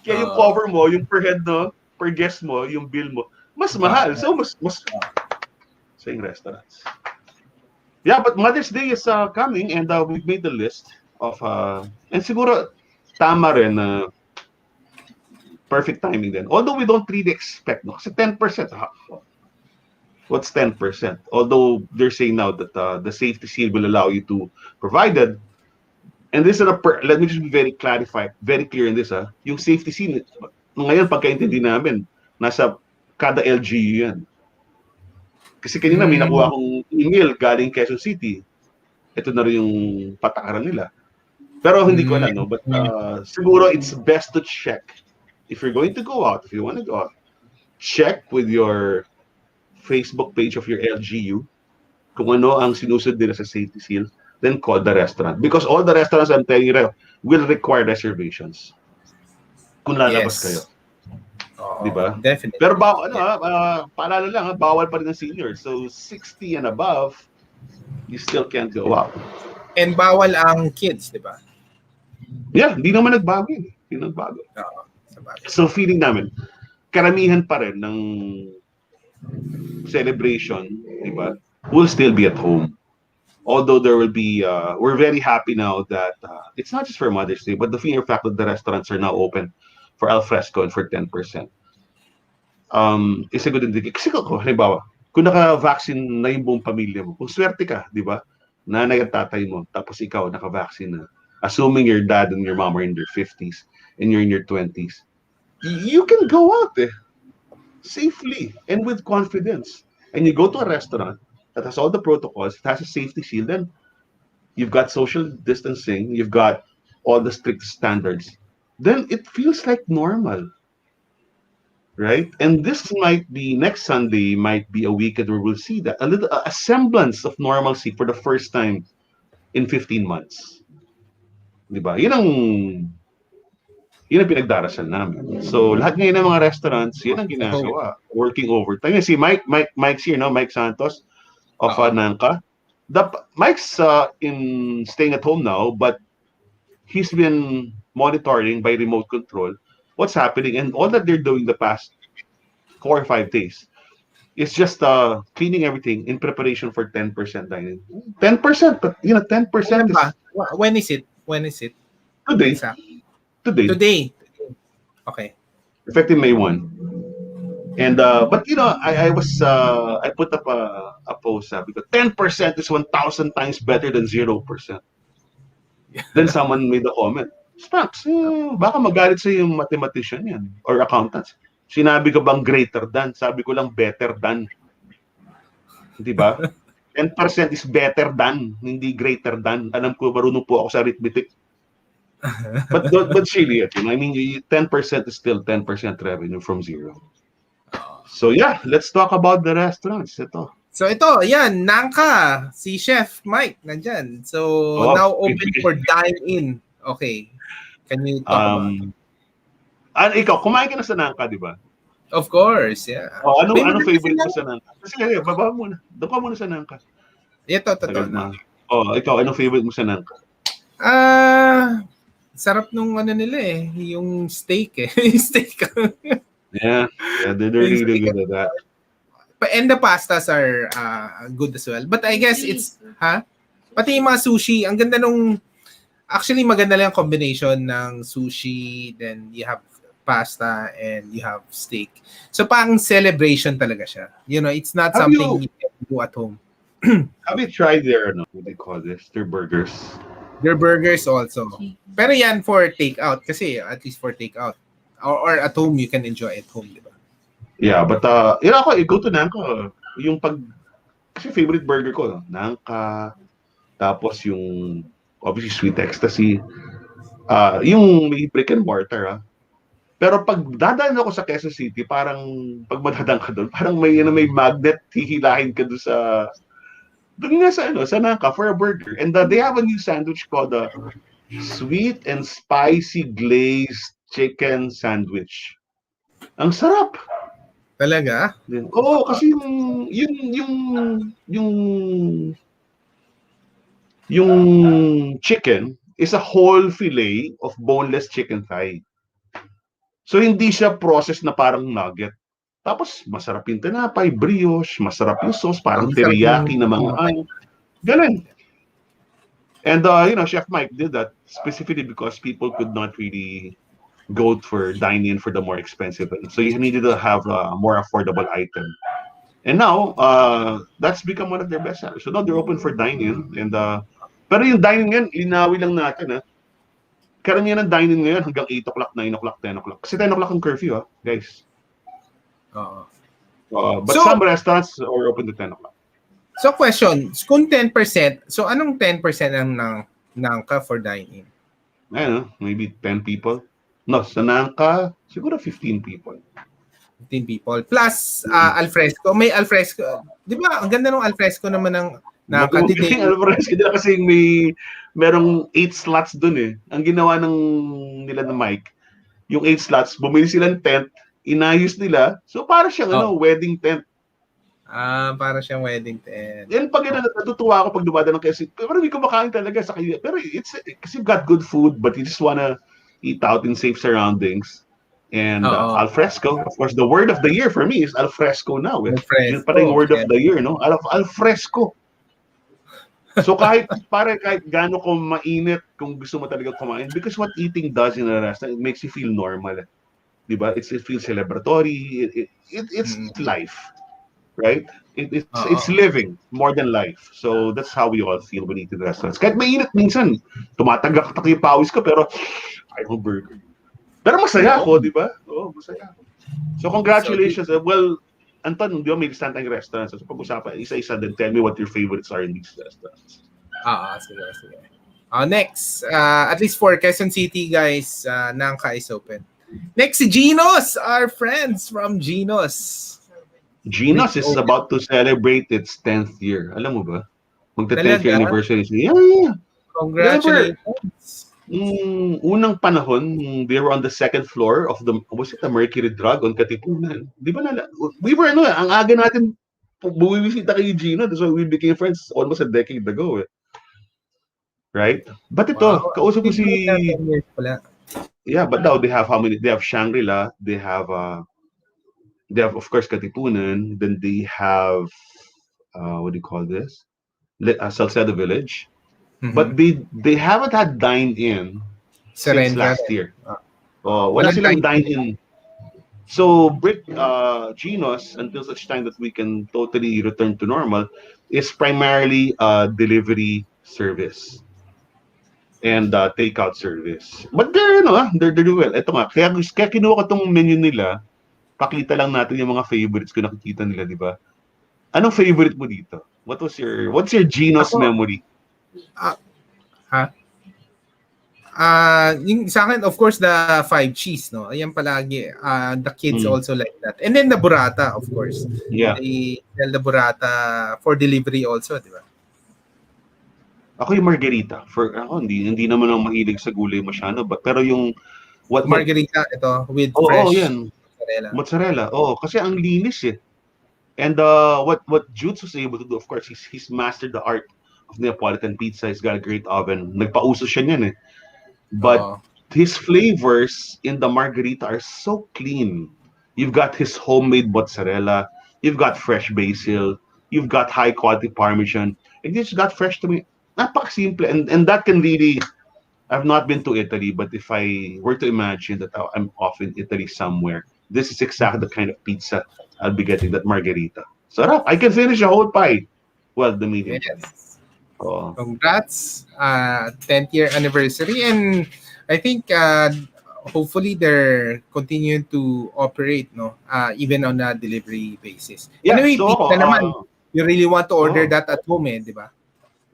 Kaya yung cover mo, yung per head, no? Per guest mo, yung bill mo, mas mahal. So, mas sa yung restaurants. Yeah, but Mother's Day is coming and we've made the list of, and siguro, tama rin na perfect timing din. Although we don't really expect, no? Kasi 10%, what's 10%? Although they're saying now that the safety seal will allow you to provide it, and this is let me just be very clear in this, yung safety seal, ngayon pagkaintindi namin, nasa kada LGU yan. Kasi kanina may nakuha akong email galing Quezon City. Ito na rin yung patakaran nila. Pero hindi ko alam, no? But siguro it's best to check. If you're going to go out, if you want to go out, check with your Facebook page of your LGU kung ano ang sinusunod nila sa safety seal, then call the restaurant. Because all the restaurants, I'm telling you, will require reservations kung lalabas kayo. Di ba? Definitely. Pero paalala lang, bawal pa rin ng seniors. So 60 and above, you still can't go out. And bawal ang kids, di ba? Yeah, hindi naman nagbago. Hindi nagbago. So feeling namin, karamihan pa rin ng celebration, di ba, will still be at home. Although there will be, we're very happy now that it's not just for Mother's Day, but the mere fact that the restaurants are now open for alfresco and for 10%. Is a good indication. Kasi halimbawa, kung naka-vaccine na yung buong pamilya mo, kung swerte ka, di ba? Nanay at tatay mo, tapos ikaw naka-vaccine na. Assuming your dad and your mom are in their 50s and you're in your 20s, you can go out safely and with confidence. And you go to a restaurant that has all the protocols, it has a safety seal, then you've got social distancing, you've got all the strict standards, then it feels like normal. Right? And this might be, next Sunday might be a weekend where we'll see that, a semblance of normalcy for the first time in 15 months. Diba? Yun ang pinagdarasal namin. So, lahat ngayon ng mga restaurants, yun ang ginagawa. Working overtime. Si Mike's here, no? Mike Santos of Nangka. Mike's staying at home now, but he's been monitoring by remote control what's happening, and all that they're doing the past 4 or 5 days is just cleaning everything in preparation for 10% dining. 10%, but 10% is... When is it? Today. Today. Okay. Effective May 1. And but I put up a post because 10% is 1,000 times better than 0%. Then someone made a comment, Spanks, baka magalit sa yung mathematician yan or accountants. Sinabi ko bang greater than? Sabi ko lang better than. Di ba? 10% is better than, hindi greater than. Alam ko, marunong po ako sa arithmetic. But really, I mean, 10% is still 10% revenue from zero. So yeah, let's talk about the restaurants. So ito, yan, Nangka, si Chef Mike, nandyan. So now open for dine-in. Okay. Can you talk about it? Ikaw, kumain ka na sa Nangka, di ba? Of course, yeah. Oh, ano May ano maganda favorite mo silang sa nangka? Sige, baba muna. Doon ka muna sa nangka. ito, totoo Tagal na. ma. Oh, ikaw, anong favorite mo sa nangka? Ah, sarap nung ano nila eh, yung steak eh. Yung steak. Yeah, yeah, they're Yung really steak. good at that. And the pastas are good as well. But I guess it's, ha? Pati yung mga sushi, ang ganda nung, actually maganda lang yung combination ng sushi, then you have pasta, and you have steak. So pang celebration talaga siya. You know, it's not Have something you you can do at home. have you tried their ano, what do you call this? Their burgers. Their burgers also. Pero yan for takeout kasi at least for takeout. Or at home, you can enjoy at home, di ba? Yeah, but yun ako, go to nangka. Yung pag kasi favorite burger ko, no? Nangka, tapos yung obviously sweet ecstasy, yung may brick and mortar, Pero pag dadaan ako sa Quezon City, parang pag madadaan ka doon, parang may magnet, hihilahin ka doon nga sa ano, sa Nangka for a burger. And they have a new sandwich called the sweet and spicy glazed chicken sandwich. Ang sarap. Talaga? Oo, kasi yung yung chicken is a whole fillet of boneless chicken thigh. So hindi siya processed na parang nugget. Tapos masarap yung tinapay, brioche, masarap yung sauce, parang Masarap yung teriyaki na mga ganun. And Chef Mike did that specifically because people could not really go for dine-in for the more expensive. So you needed to have a more affordable item. And now, that's become one of their best sellers. So now they're open for dine-in. And pero yung dine-in ngayon, linawin lang natin, karamihan ng dine-in ngayon hanggang 8 o'clock, 9 o'clock, 10 o'clock. Kasi 10 o'clock ang curfew, guys. Oo. But some restaurants are open to 10 o'clock. So question, kung 10%, so anong 10% ang nangka for dine-in? Maybe 10 people. No, sa Nangka, siguro 15 people. 15 people. Plus alfresco. May alfresco. Di ba, ang ganda ng alfresco naman ng nangka. Magaling alfresco nila kasi merong 8 slots dun eh. Ang ginawa nila ng Mike, yung 8 slots, bumili sila ng tent, inayos nila. So para siyang wedding tent. Para siyang wedding tent. Yan pag natutuwa ako pag dumadaan ng kasi pero hindi ko makain talaga sa kanya. Pero it's kasi you've got good food but you just wanna eat out in safe surroundings. And alfresco, of course, the word of the year for me is alfresco now. Yun pa rin word of the year, no? Alfresco. So kahit gaano ko mainit kung gusto mo talaga kumain because what eating does in a restaurant, it makes you feel normal. Diba? It feels celebratory. It's life. Right? It's living more than life. So that's how we all feel when eating restaurants. Kahit mainit minsan, tumatagak yung pawis ko pero ayaw burger. Pero masaya ako, di ba? Oo, masaya ako. So congratulations. Well, Anton, di ba may listahan tayong restaurants? So pag-usapan, isa-isa then tell me what your favorites are in these restaurants. Sige. Next, at least for Quezon City, guys, Nangka is open. Next, Geno's, our friends from Geno's. Geno's is about to celebrate its 10th year. Alam mo ba? Magta-10th year anniversary. Yeah. Congratulations. Unang panahon, they were on the second floor of the Mercury Drug on Katipunan. Di ba we were ang aga natin bumisita kay Gino. So we became friends almost a decade ago. Right? But ito, kausap ko si... Yeah, but now they have how many? They have Shangri-La. They have of course Katipunan. Then they have what do you call this? Salcedo Village. Mm-hmm. But they haven't had dine-in since last year. Wala silang dine-in. So Geno's, until such time that we can totally return to normal, is primarily delivery service and takeout service. But they're doing well. Ito nga, kaya kinuha ko tong menu nila, pakita lang natin yung mga favorites ko nakikita nila, di ba? Anong favorite mo dito? What's your Geno's memory? Yung sa akin, of course, the 5 cheese, no? Ayan palagi. The kids also like that. And then the burrata, of course. Yeah. They sell the burrata for delivery also, di ba? Ako yung margarita. Hindi naman ako mahilig sa gulay masyado. Pero yung margarita, ito, with fresh. Oo, yan. Mozzarella. Mozzarella. Oh, kasi ang linis eh. And what Jutes was able to do, of course, he's mastered the art of Neapolitan pizza. He's got a great oven. Nagpauso siya niyan eh. But Oo. his flavors in the margarita are so clean. You've got his homemade mozzarella. You've got fresh basil. You've got high quality parmesan. And you just got fresh to me. Napakasimple. And that can really, I've not been to Italy, but if I were to imagine that I'm off in Italy somewhere, this is exactly the kind of pizza I'll be getting, that margarita. Sarap. I can finish a whole pie. Well, the medium pie. Yes. Oh. Congrats, 10th year anniversary, and I think hopefully they're continuing to operate, no, even on a delivery basis. Yeah, Anyway, so pizza naman, you really want to order oh. that at home, di ba?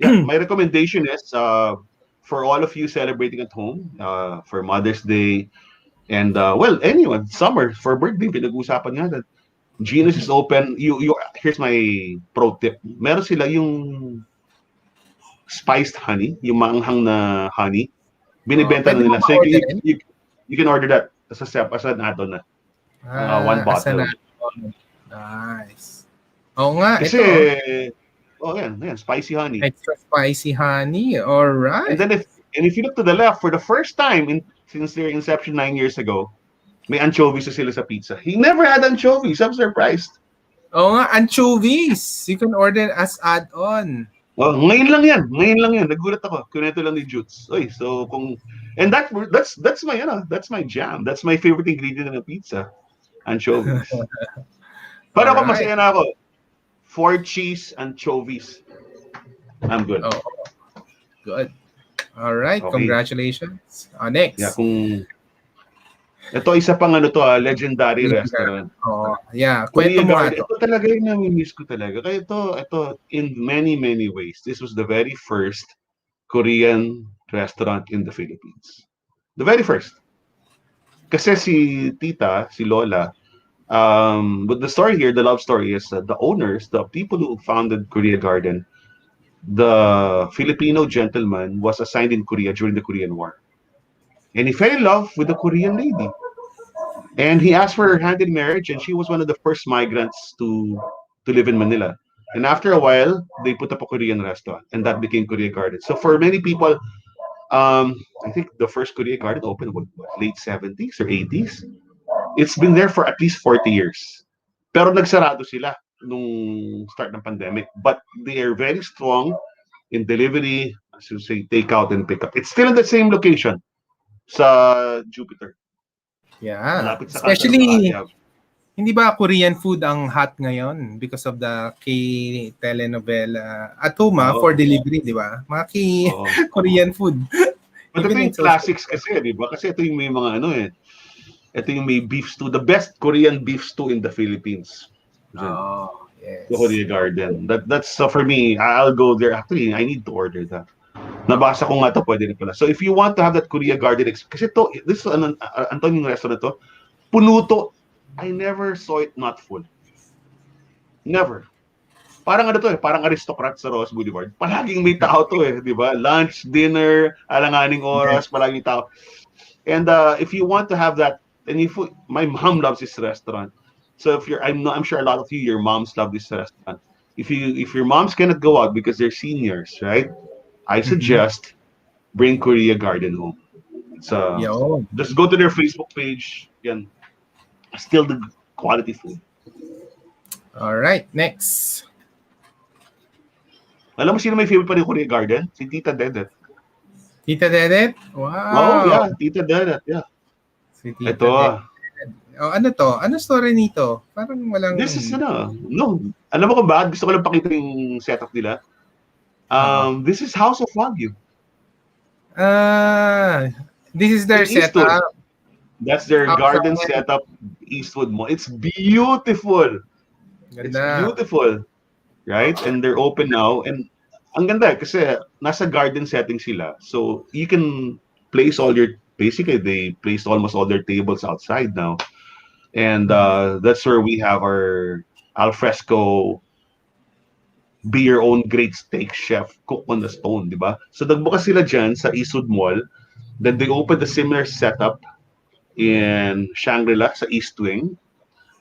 Yeah, my recommendation is for all of you celebrating at home for Mother's Day and well, anyone, summer for birthday, pinag-usapan nga that Genius is open. You here's my pro tip. Meron sila yung spiced honey, yung maanghang na honey. Binibenta na Pwede mo nila. So ma-orderin? you can order that as an add-on na. One Asa na? bottle. Nice. Oo nga, Kasi, ito. yan, spicy honey. Extra spicy honey. All And right. then if you look to the left, for the first time since their inception 9 years ago, may anchovies na sila sa pizza. He never had anchovies. I'm surprised. Oo nga, anchovies. You can order as add-on. Oh, ngayon lang yan. Ngayon lang yan. Nagulat ako. Kunento lang ni Jutes. Oy, so and that's my that's my jam. That's my favorite ingredient in a pizza. Anchovies. All Pero ako right. masaya na ako. 4 cheese anchovies. I'm good. Oh, good. All right. Okay. Congratulations. Next. Yeah, ito isa pang legendary restaurant. Oh, yeah. Kwento mo nga to. Ito talaga yung nami-miss ko talaga. Kaya ito in many ways, this was the very first Korean restaurant in the Philippines. The very first. Kasi si Tita, si Lola, but the story here, the love story is the owners, the people who founded Korea Garden, the Filipino gentleman was assigned in Korea during the Korean War. And he fell in love with a Korean lady. And he asked for her hand in marriage, and she was one of the first migrants to live in Manila. And after a while, they put up a Korean restaurant, and that became Korea Garden. So for many people, I think the first Korea Garden opened late 70s or 80s. It's been there for at least 40 years. Pero nagsarado sila nung start ng pandemic. But they are very strong in delivery, as you say, takeout and pickup. It's still in the same location sa Jupiter. Yeah. Malapit sa Especially, Cantor hindi ba Korean food ang hot ngayon because of the telenovela at home for delivery, di ba? Mga Korean food. But ito yung classics kasi, di ba? Kasi ito yung may mga ito yung may beef stew, the best Korean beef stew in the Philippines. Oh, yes. The Korea Garden. That's for me. I'll go there. Actually, I need to order that. Nabasa ko nga to, pwede rin pala. So if you want to have that Korea Garden kasi this Anton yung restaurant to, puno to. I never saw it not full. Never. Parang parang aristocrat sa Ross Boulevard. Palaging may tao to di ba? Lunch, dinner, alanganing oras, palaging tao. And if you want to have that, and my mom loves this restaurant. So if I'm sure a lot of your moms love this restaurant. If your moms cannot go out because they're seniors, right? I suggest bring Korea Garden home. So just go to their Facebook page. Yan. Still the quality food. All right, next. Alam mo sino may favorite pa rin Korea Garden? Si Tita Dedet. Tita Dedet? Wow. Oh, yeah. Tita Dedet, yeah. Si Tita Ito. Dedet. Ano to? Ano story nito? Parang walang... This is no. Alam mo kung bakit gusto ko lang pakita yung setup nila? This is House of Wagyu. This is their setup. That's their garden setup, Eastwood Mall. It's beautiful. Ganda. It's beautiful. Right? And they're open now. And ang ganda kasi nasa garden setting sila. So you can place basically they placed almost all their tables outside now. And that's where we have our alfresco, be your own great steak chef, cook on the stone, di ba? So nagbukas sila dyan sa Eastwood Mall. Then they opened a similar setup in Shangri-La sa East Wing.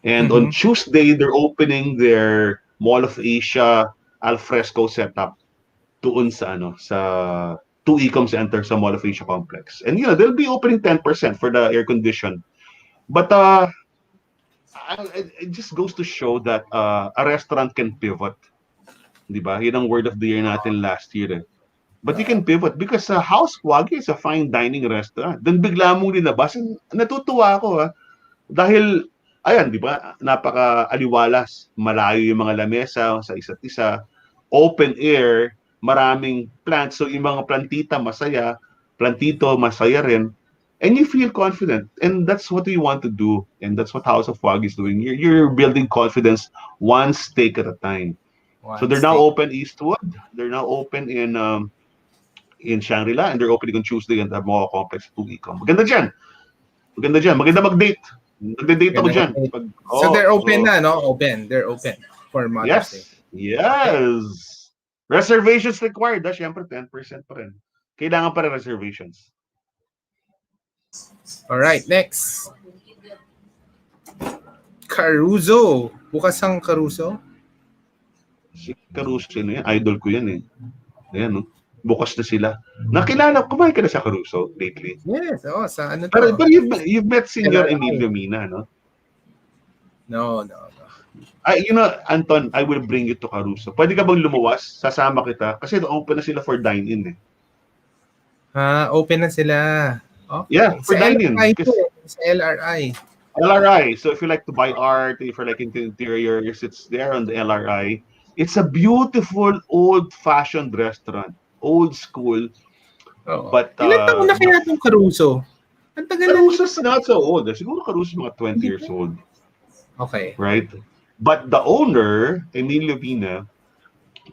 And on Mm-hmm. Tuesday, they're opening their Mall of Asia alfresco setup doon sa ano sa 2 Ecom Center sa Mall of Asia complex. And they'll be opening 10% for the air condition. But it just goes to show that a restaurant can pivot, 'di ba? Yun ang word of the year natin last year. Eh. But you can pivot because House Wagi is a fine dining restaurant. Then bigla mong linabas. Natutuwa ako dahil ayan, 'di ba? Napaka-aliwalas, malayo yung mga lamesa sa isa't isa, open air, maraming plants. So yung mga plantita masaya, plantito masaya rin. And you feel confident. And that's what we want to do. And that's what House of Wag is doing. You're building confidence one steak at a time. So One they're now steak. open Eastwood. They're now open in Shangri-La, and they're opening on Tuesday in the Mall Complex 2 Ecom. Maganda dyan. Maganda dyan. Maganda mag-date. Magda-date ako Ganda dyan. mag-date. So they're open na, no? Open. They're open for Mother's Day. Yes. Okay. Yes. Reservations required. Siyempre, 10% pa rin. Kailangan pa rin reservations. All right, next. Caruso. Bukas ang Caruso. Si Caruso, yan. Idol ko yan eh. Ayan, no? Bukas na sila. Nakilala, kumain ka na sa Caruso lately? Yes, sa ano to? Pero you've met Senior Emilio Mina, no? No. Anton, I will bring you to Caruso. Pwede ka bang lumuwas? Sasama kita. Kasi open na sila for dine-in eh. Open na sila. Okay. Yeah, for Sa dine-in. LRI to. Sa LRI. LRI. So if you like to buy art, if you're like into interiors, it's there on the LRI. It's a beautiful old-fashioned restaurant. Old school. Oh. But ilan taon na kaya itong Caruso? Ang tagal na. Caruso's not so old. Siguro Caruso's mga 20 years old. Okay. Right? But the owner, Emilio Pina,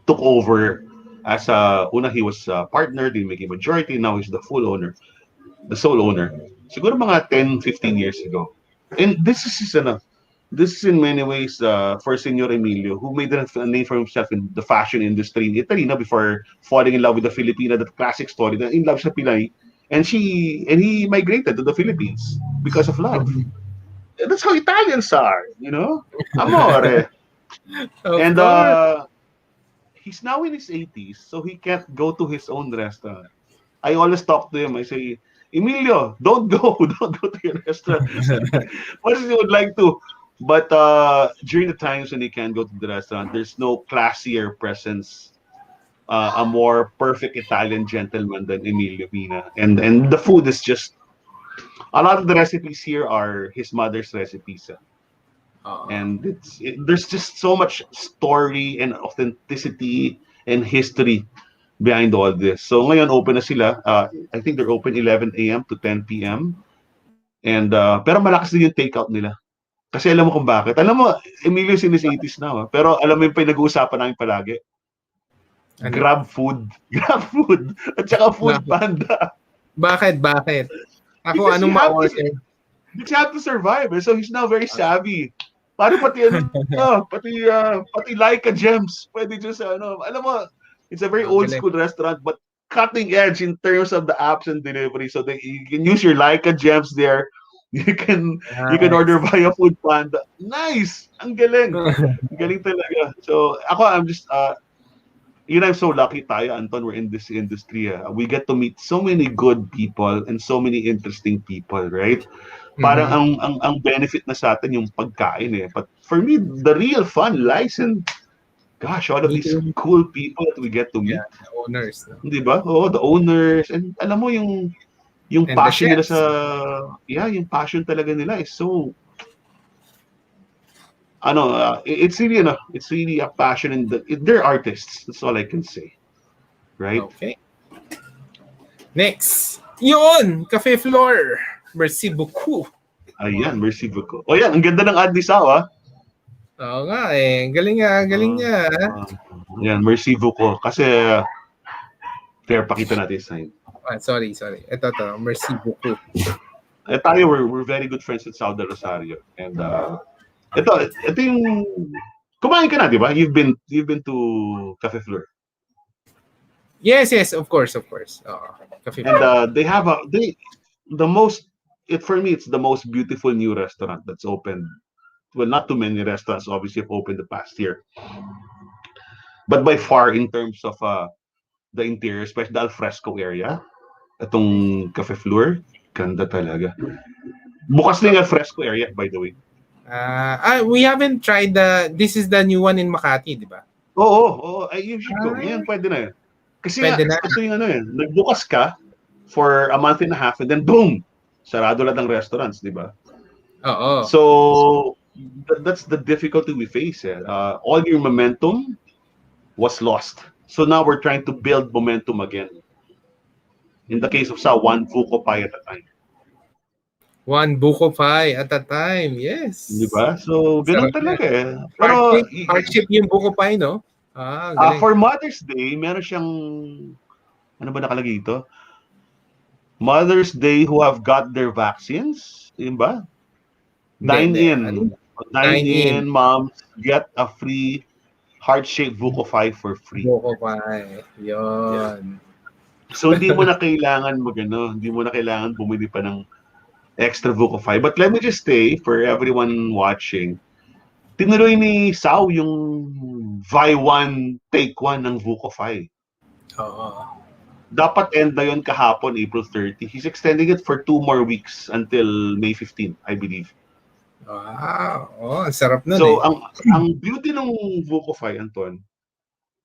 took over as una he was a partner, then became majority, now he's the full owner, the sole owner. Siguro mga 10, 15 years ago. And this is in many ways for Senor Emilio, who made a name for himself in the fashion industry in Italy before falling in love with the Filipina, that classic story, that in love sa Pinay. And he migrated to the Philippines because of love. That's how Italians are, Amore. And he's now in his 80s, so he can't go to his own restaurant. I always talk to him. I say, Emilio, don't go to your restaurant. What if you would like to? But during the times when he can't go to the restaurant, there's no classier presence, a more perfect Italian gentleman than Emilio Pina. And the food is just, a lot of the recipes here are his mother's recipes. And there's just so much story and authenticity and history behind all this. So ngayon open na sila. I think they're open 11 a.m. to 10 p.m. And pero malakas din yung takeout nila. Kasi alam mo kung bakit. Alam mo, Emilio's in his 80s now. Pero alam mo yung pinag-uusapan namin palagi. Ano? Grab food. At saka Food Panda. Bakit? Ako, anong ma-order? Because you have to survive. So he's now very savvy. Paano pati Laika Gems. Pwede dyan sa alam mo, it's a very old school restaurant but cutting edge in terms of the apps and delivery. So you can use your Laika Gems there. You can order via Food Panda. Nice! Ang galing. Ang galing talaga. So ako, I'm just I'm so lucky tayo, Anton, we're in this industry. We get to meet so many good people and so many interesting people, right? Parang ang benefit na sa atin yung pagkain eh. But for me, the real fun lies in, gosh, all of these cool people that we get to meet. Yeah, the owners. No? Di ba? The owners. And alam mo yung passion nila yung passion talaga nila is so, it's really a passion, and they're artists. That's all I can say. Right? Okay. Next. Yun! Cafe Floor. Merci beaucoup. Ayan, merci beaucoup. O yan, ang ganda ng ad ni Sao, ha? Oo nga eh. Galing niya. Yan, merci beaucoup. Kasi, pakita natin sign. Sorry. Ito. Merci beaucoup. Tayo, we're very good friends with Sao de Rosario. And, ito yung, kumain ka na, di ba? You've been to Cafe Fleur. Yes, of course. Cafe Fleur. And they have for me, it's the most beautiful new restaurant that's opened well, not too many restaurants obviously have opened the past year. But by far, in terms of the interior, especially the alfresco area, itong cafe floor, ganda talaga. Bukas na yung alfresco area, by the way. We haven't tried this is the new one in Makati, di ba? Oo, ay, you should go. Ah, Ngayon, pwede na yun. Kasi nga, pwede na. ito yung ano yun, nagbukas ka for a month and a half and then boom! Sarado lahat ng restaurants, di ba? Oo. So, that's the difficulty we face. All your momentum was lost. So now we're trying to build momentum again. In the case of one Vuko Pie at a time. One buko pie at a time. Di Yes. ba? So, ganun Sarap yan. talaga eh. Pero, Heart shape yung buko pie, no? Galing. for Mother's Day, meron siyang, ano ba nakalagay ito? Mother's Day who have got their vaccines. Yun ba? Dine Hindi. in. Dine Dine in. in, moms, get a free heart-shaped Vuko Pie for free. Buko pie. Yun. So, hindi mo na kailangan hindi mo na kailangan bumili pa ng extra Vuko Pie. But let me just say, for everyone watching, tinuloy ni Sao yung buy one, take one ng Vuko Pie. Oo. Dapat end na yun kahapon, April 30. He's extending it for 2 more weeks until May 15, I believe. Wow. Oh, sarap nun So, eh. ang beauty ng Vuko Pie, Anton,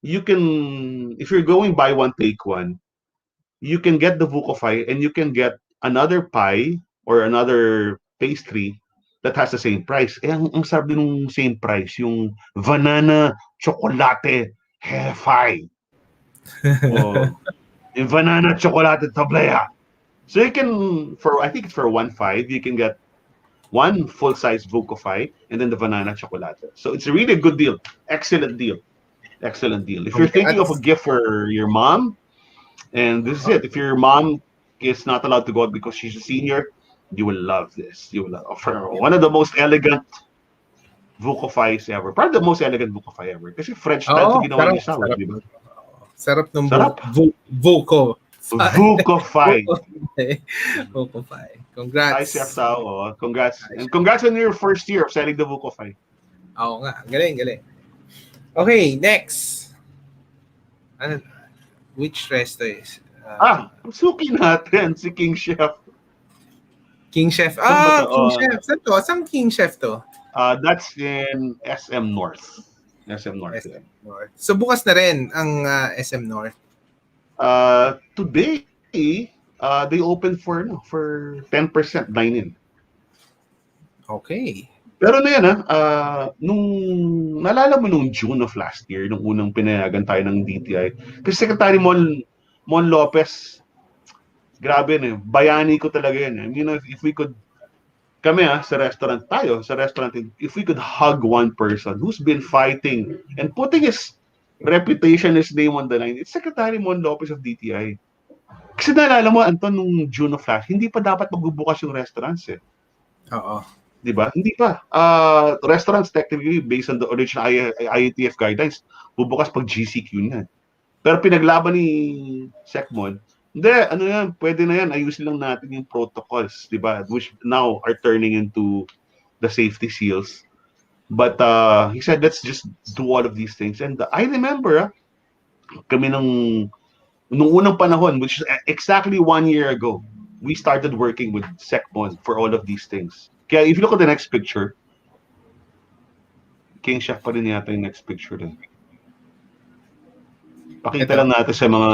you can, if you're going buy one, take one, you can get the Vuko Pie and you can get another pie or another pastry that has the same price. Ang sarap din ng same price, yung banana chocolate pie. Oh, yung banana chocolate tablea. So you can, I think it's for 1.5, you can get one full-size Vuko Pie and then the banana chocolate. So it's a really good deal. Excellent deal. Excellent deal. If you're thinking of a gift for your mom, and this is it, if your mom is not allowed to go out because she's a senior, you will love this. You will offer one of the most elegant Vuko Pies ever. Probably the most elegant Vuko Pie ever. Kasi French style ito ginawa ni Sao, di ba? Sarap ng Sarap. Vuko. Vuko Pie. Vuko Pie. Congrats. Hi, Chef Sao. Congrats. And congrats on your first year of selling the Vuko Pie. Oo nga. Galing. Okay, next. Which resto is? Suki natin, si King Chef. King Chef. King Chef. Saan to? Saan King Chef to? That's in SM North. SM North. SM North. So bukas na rin ang SM North. Today, they opened for 10% dine-in. Okay. Pero na yan, naalala mo nung June of last year, nung unang pinayagan tayo ng DTI, kasi Secretary Mon Lopez, grabe na, bayani ko talaga yan. I mean, if we could, kami sa restaurant, if we could hug one person who's been fighting and putting his reputation, his name on the line, it's Secretary Mon Lopez of DTI. Kasi naalala mo, Anton, nung June of last, hindi pa dapat magbubukas yung restaurants eh. Oo. Diba? Hindi pa. Restaurants technically based on the original IATF guidelines, bubukas pag GCQ na. Pero pinaglaban ni SecMon, hindi, pwede na yan, ayusin lang natin yung protocols, diba? Which now are turning into the safety seals. But he said, let's just do all of these things. And I remember, kami nung unang panahon, which is exactly 1 year ago, we started working with SecMon for all of these things. Kaya if you look at the next picture, King Chef pa rin yata yung next picture din. Pakita lang natin sa mga,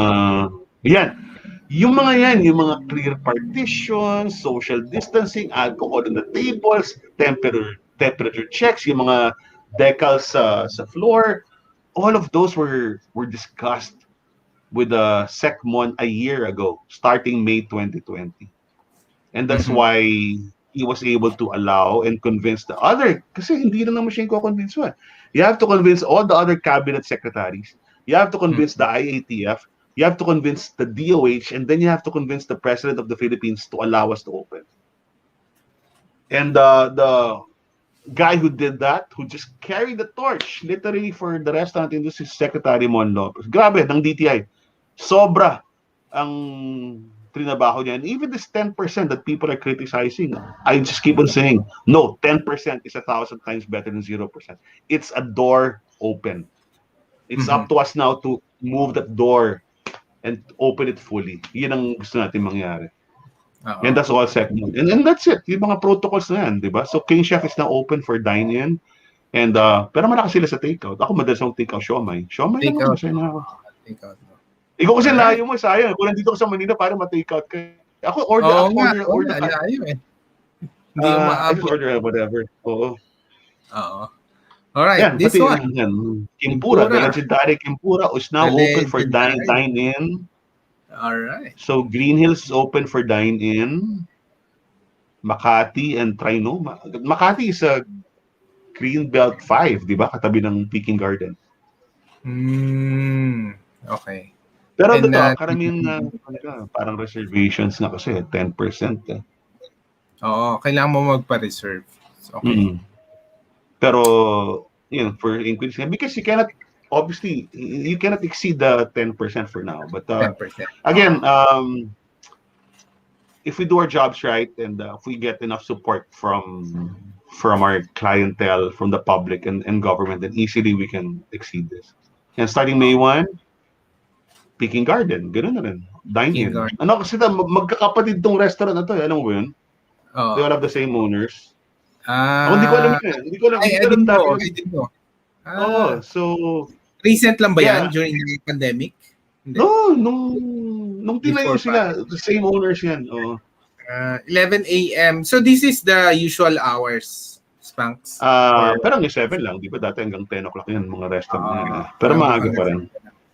yung mga clear partitions, social distancing, alcohol on the tables, temperature checks, yung mga decals sa floor, all of those were discussed with SecMon a year ago, starting May 2020. And that's why he was able to allow and convince the other, kasi hindi na naman siya yung convince mo. You have to convince all the other cabinet secretaries. You have to convince the IATF. You have to convince the DOH, and then you have to convince the President of the Philippines to allow us to open. And the guy who did that, who just carried the torch, literally for the restaurant industry, Secretary Mon Lopez. Grabe, ng DTI. Sobra ang trinabaho niya. And even this 10% that people are criticizing, I just keep on saying, no, 10% is 1,000 times better than 0%. It's a door open. It's Mhm. up to us now to move that door and open it fully. Yun ang gusto natin mangyari. And Oo. that's all second. And that's it. Yung mga protocols na yan, di ba? So King Chef is now open for dine-in. And pero malakas sila sa takeout. Ako madalas akong takeout siomai. Siomai lang ako, Take out. masaya na ako. Take out mo. Ikaw kasi Alright. layo mo, sayang. Kung nandito ka sa Manila, para ma-takeout ka. Ako order, Oo ako nga, order, oo order. nga, layo eh. Hindi I just umaabot. order whatever. Oo. Oo. Alright, Yan, this pati one. yan. Kimpura, the Tempura. legendary Kimpura is now The open for legendary. dine-in. Alright. So Green Hills is open for dine-in. Makati and Trinoma. Makati is a Greenbelt 5, di ba? Katabi ng Peking Garden. Okay. Pero And dito, karamihan parang reservations nga kasi, 10%. oo, kailangan mo magpa-reserve. Okay. Pero, for increase, because you cannot, obviously, you cannot exceed the 10% for now. But 10%. again, if we do our jobs right and if we get enough support from our clientele, from the public and government, then easily we can exceed this. And starting May 1, Peking Garden, gano'n na rin. King Dine-in. Guard. Ano kasi magkakapatid tong restaurant na to, alam mo ba yun? Oh. They all have the same owners. Ako hindi ko alam yun eh. Hindi ko alam dati yun. I didn't know. Oo, so... Recent lang ba yan? Yeah. During the pandemic? Hindi. No, nung tinayo Before sila, the same owners yan. Oo. 11 a.m. So this is the usual hours, Spanks? Pero hanggang 7 lang, di ba? Dati hanggang 10 o'clock yan, mga restaurant na yan. Pero hanggang maaga pa rin.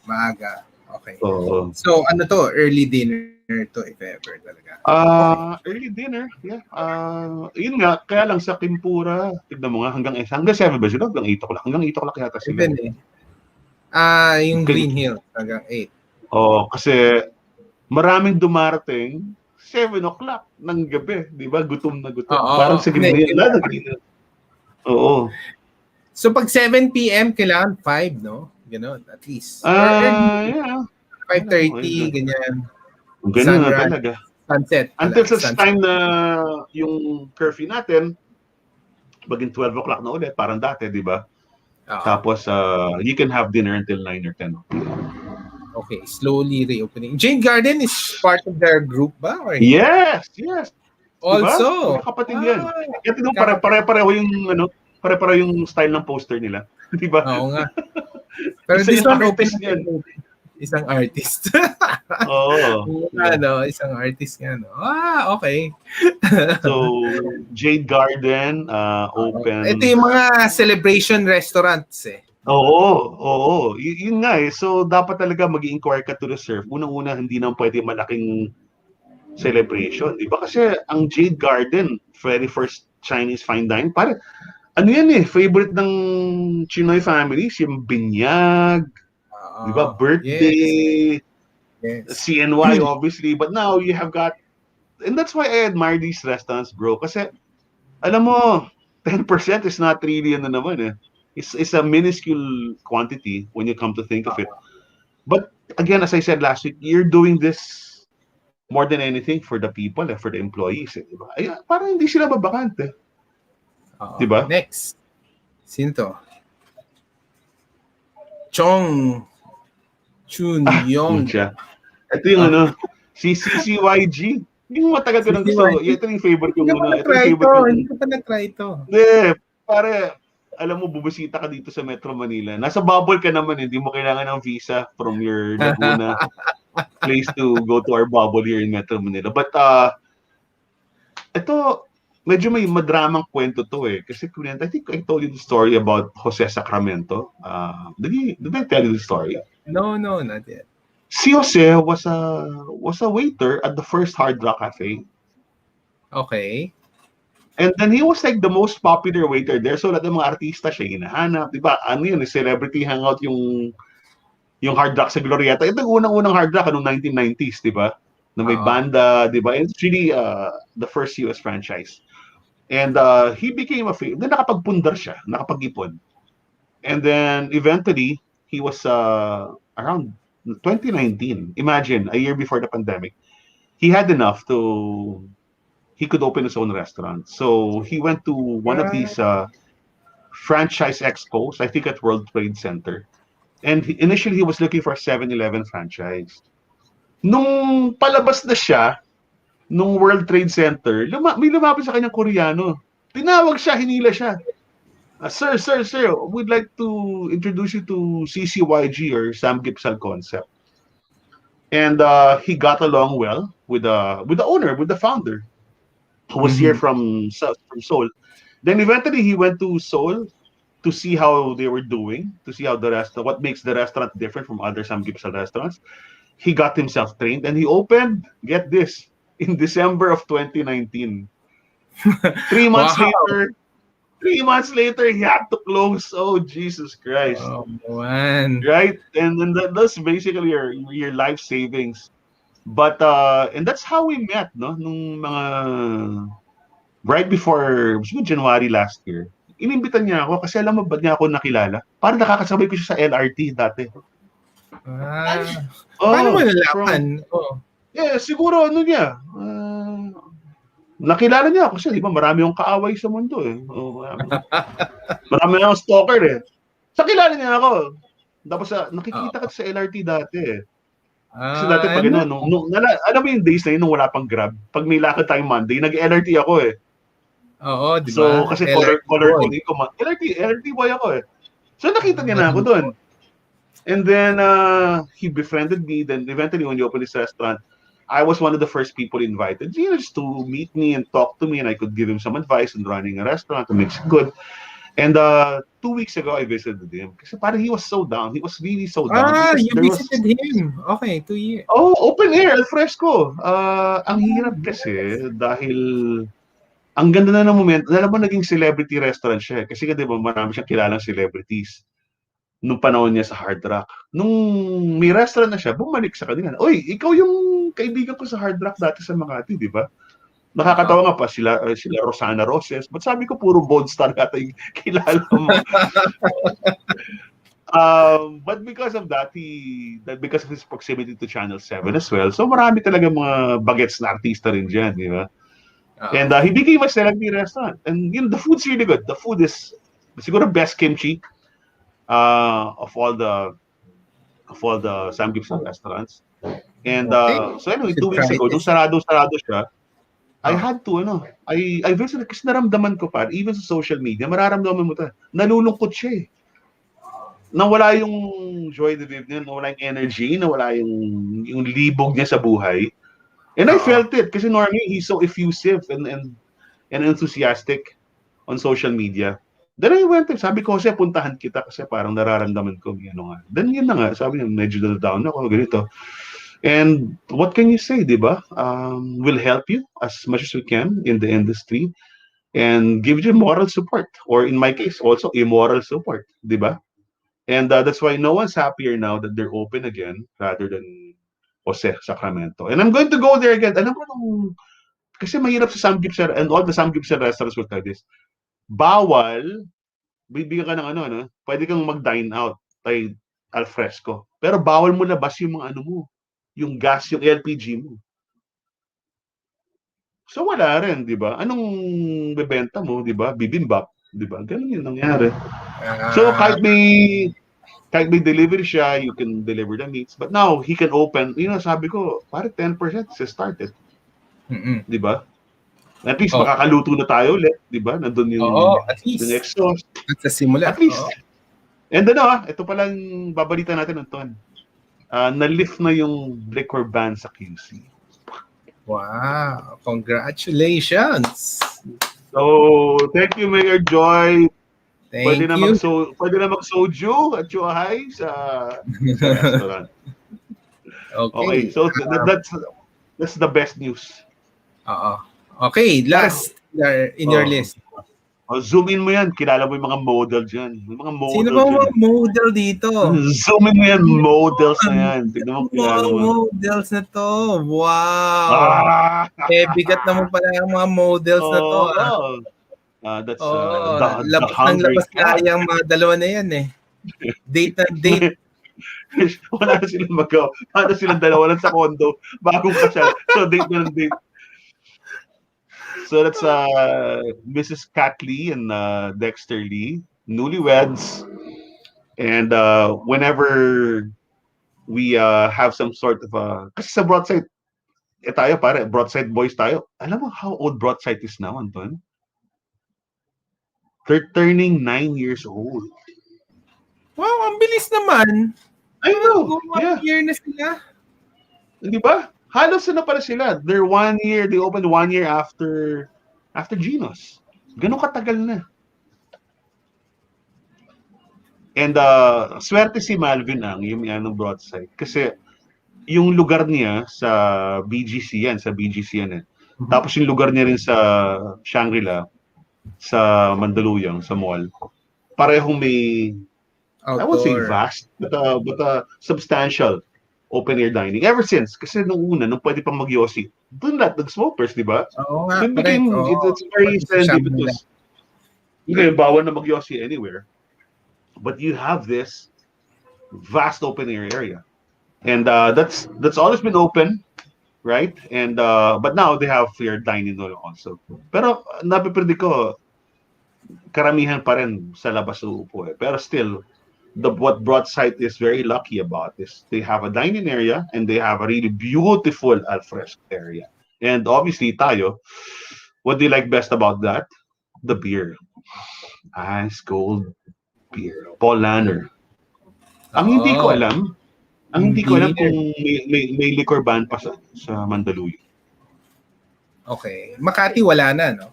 Maaga. Okay. Oo. So ano to? Early dinner to if ever talaga. Early dinner, yeah. Yun nga, kaya lang sa Kimpura, tignan mo nga, hanggang 7 ba sila? Hanggang 8 o'clock. Hanggang 8 o'clock yata sila. Even eh. Yung Green Hill hanggang 8. Kasi maraming dumarating 7 o'clock ng gabi, di ba? Gutom na gutom. Parang sa Green Hill. Oo. So pag 7 p.m. kailangan 5, no? Ganon, at least. Yeah. 5:30, ganyan. Ganun na talaga. Sunset. Until such time na yung curfew natin, maging 12 o'clock na ulit, parang dati, di ba? Tapos, you can have dinner until 9 or 10. Okay, slowly reopening. Jade Garden is part of their group ba? Or yes! Also. Diba? Kapatid yan. Ito nung pare-pareho yung style ng poster nila. Di ba? Oo nga. Pero this one open isang artist. Oo. Isang artist nga, no? Okay. So, Jade Garden, open. Ito yung mga celebration restaurants eh. Oo. Yun nga eh. So, dapat talaga mag-i-inquire ka to reserve. Unang-una, hindi naman pwede malaking celebration. Diba? Kasi ang Jade Garden, very first Chinese fine dining, parang ano yan eh, favorite ng Chinoy families, yung binyag, di ba? Birthday, yes. CNY obviously, but now you have got, and that's why I admire these restaurants, bro, kasi alam mo, 10% is not really ano naman eh. It's a minuscule quantity when you come to think of it. But again, as I said last week, you're doing this more than anything for the people, for the employees. Di ba? Ay, parang hindi sila babakante. Diba? Next. Sino to? Chong Chun Yong. Ito yung si CCYG. Yung matagal ko nang gusto. Ito yung favorite ko muna. Hindi ko pa na-try ito. Hindi. Pare, alam mo, bubusita ka dito sa Metro Manila. Nasa bubble ka naman. Hindi mo kailangan ng visa from your Laguna place to go to our bubble here in Metro Manila. But, ito, medyo may madramang kwento to eh. Kasi I think I told you the story about Jose Sacramento. Did I tell you the story? No, not yet. Si Jose was a waiter at the first Hard Rock Cafe. Okay. And then he was like the most popular waiter there. So lahat ng mga artista siya hinahanap. Diba? Ano yun? Celebrity hangout yung Hard Rock sa Glorieta. Ito yung unang-unang Hard Rock noong 1990s, diba? Na may banda, diba? It's really the first US franchise. And he became a favorite. Then nakapagpundar siya, nakapag-ipon. And then eventually, he was around 2019. Imagine, a year before the pandemic. he had enough to he could open his own restaurant. So he went to one of these franchise expos, I think at World Trade Center. And initially he was looking for a 7-Eleven franchise. Nung palabas na siya, nung World Trade Center, may lumapit sa kanyang Koreano. Tinawag siya, hinila siya. Sir, we'd like to introduce you to CCYG or Sam Gipsal concept. And he got along well with the owner, with the founder, who was here Mhm. from Seoul. Then eventually he went to Seoul to see how they were doing, to see how what makes the restaurant different from other Sam Gipsal restaurants. He got himself trained and he opened, get this, in December of 2019. 3 months Wow. later, 3 months later, he had to close. Oh, Jesus Christ. Oh, man. Right? And then that's basically your life savings. But, and that's how we met, no? Nung mga, right before, siguro January last year. Inimbitan niya ako kasi alam mo ba't niya ako nakilala? Parang nakakasabay ko siya sa LRT dati. Paano mo Oh, nalaman? Oh. yeah, siguro ano niya, nakilala niya ako kasi di ba marami akong kaaway sa mundo eh. Oh, marami akong stalker eh. Sa kilala niya ako. Tapos nakikita ka sa LRT dati eh. Kasi dati pag Ano? alam mo yung days na yun nung wala pang Grab, pag may lakad tayong Monday, nag-LRT ako eh. Oo, di So, ba? kasi color LRT boy. coding ko, LRT boy ako eh. So, nakita niya na ako doon. And then, he befriended me. Then, eventually, when he opened his restaurant, I was one of the first people invited, just to meet me and talk to me, and I could give him some advice on running a restaurant to make it good. And 2 weeks ago, I visited him. Kasi parang he was so down. He was really so down because You there was visited him. Okay, 2 years. open air, alfresco. Ang hirap kasi dahil ang ganda na ng moment. Alam mo, naging celebrity restaurant siya. Kasi di ba, marami siyang kilalang celebrities nung panahon niya sa Hard Rock. Nung may restaurant na siya, bumalik sa kanila. Oy, ikaw yung kaibigan ko sa Hard Rock dati sa Makati, di ba? Nakakatawa nga pa sila Rosana Roses. But sabi ko, puro Bold Star yata yung kilala mo. But because of that, because of his proximity to Channel 7 as well, so marami talaga mga bagets na artista rin dyan, di ba? And he became a celebrity restaurant. And the food's really good. The food is siguro best kimchi of all the Sam Gibson restaurants. And so anyway, 2 weeks ago, nung sarado siya, I had to, I visited kasi naramdaman ko pa, even sa social media, mararamdaman mo ito, nalulungkot siya eh. Nawala yung joy de vivre niya, nawala yung energy, nawala yung libog niya sa buhay. And I felt it kasi normally he's so effusive and enthusiastic on social media. Then I went, sabi ko kasi puntahan kita kasi parang nararamdaman ko nga. Then yun na nga, sabi niya, medyo down ako, ganito. And what can you say, di ba? We'll help you as much as we can in the industry and give you moral support. Or in my case, also immoral support, di ba? And that's why no one's happier now that they're open again rather than Jose, Sacramento. And I'm going to go there again. Alam mo kasi mahirap sa Sam Gibson and all the Sam Gibson restaurants will tell this. Bawal, bibigyan ka ng pwede kang mag-dine out kay alfresco. Pero bawal mo labas yung mga yung gas, yung LPG mo. So wala rin, di ba? Anong bebenta mo, di ba? Bibimbap, di ba? Ganun yung nangyari. So kahit may delivery siya, you can deliver the meats. But now, he can open, sabi ko, pare 10% sa started. Di ba? At least makakaluto na tayo ulit, di ba? Nandun at least. Yung exhaust. At sa simula. At least. And ito palang babalita natin, Anton. Na-lift na yung liquor ban sa QC. Wow. Congratulations. So, thank you, Mayor Joy. Thank you. Pwede na mag-soju at chuahay sa restaurant. Okay. So, that's the best news. Okay, last in your list. Zoom in mo yan. Kilala mo yung mga model dyan. Yung mga model Sino ba mga model dito? Zoom in mo yan. Models na yan. Tignan mo, kilala mo. Models na to. Wow. Bigat naman pala yung mga models na to. That's labas ng labas kaya yung mga dalawa na yan eh. Date na date. Wala na silang magawa. Paano silang dalawa lang sa condo, bagong kasal. So, date na ng date. So, that's Mrs. Kat Lee and Dexter Lee, newlyweds. And whenever we have some sort of kasi sa broadside, tayo pare, broadside boys tayo. Alam mo how old broadside is now, Anton? They're turning 9 years old. Wow, ang bilis naman. I know. One Yeah. year na sila. Di ba? Halos na pala sila. They're 1 year. They opened 1 year after Gino's. Ganun katagal na. And swerte si Malvin yung may ng broadside. Kasi yung lugar niya sa BGC yan. Sa BGC yan eh. Mhm. Tapos yung lugar niya rin sa Shangri-La, sa Mandaluyong, sa mall. Parehong may, I would say Outdoor. vast, but substantial open-air dining. Ever since, kasi nung una, nung pwede pang mag-yossi, doon lahat nag-smokers, di ba? Oo nga, It correct. became, it's very Pati sa Shangri-La. serendipitous. Ngayon, bawal na mag-yossi anywhere. But you have this vast open-air area. And that's always been open, right? And but now they have fair dining also. Pero napipredict ko, karamihan pa rin sa labas uupo eh. Pero still, what Broadside is very lucky about is they have a dining area and they have a really beautiful alfresco area. And obviously, tayo, what do you like best about that? The beer. Ice cold beer. Paul Lanner. Ang hindi ko alam, kung may liquor ban pa sa Mandaluyong. Okay. Makati wala na, no?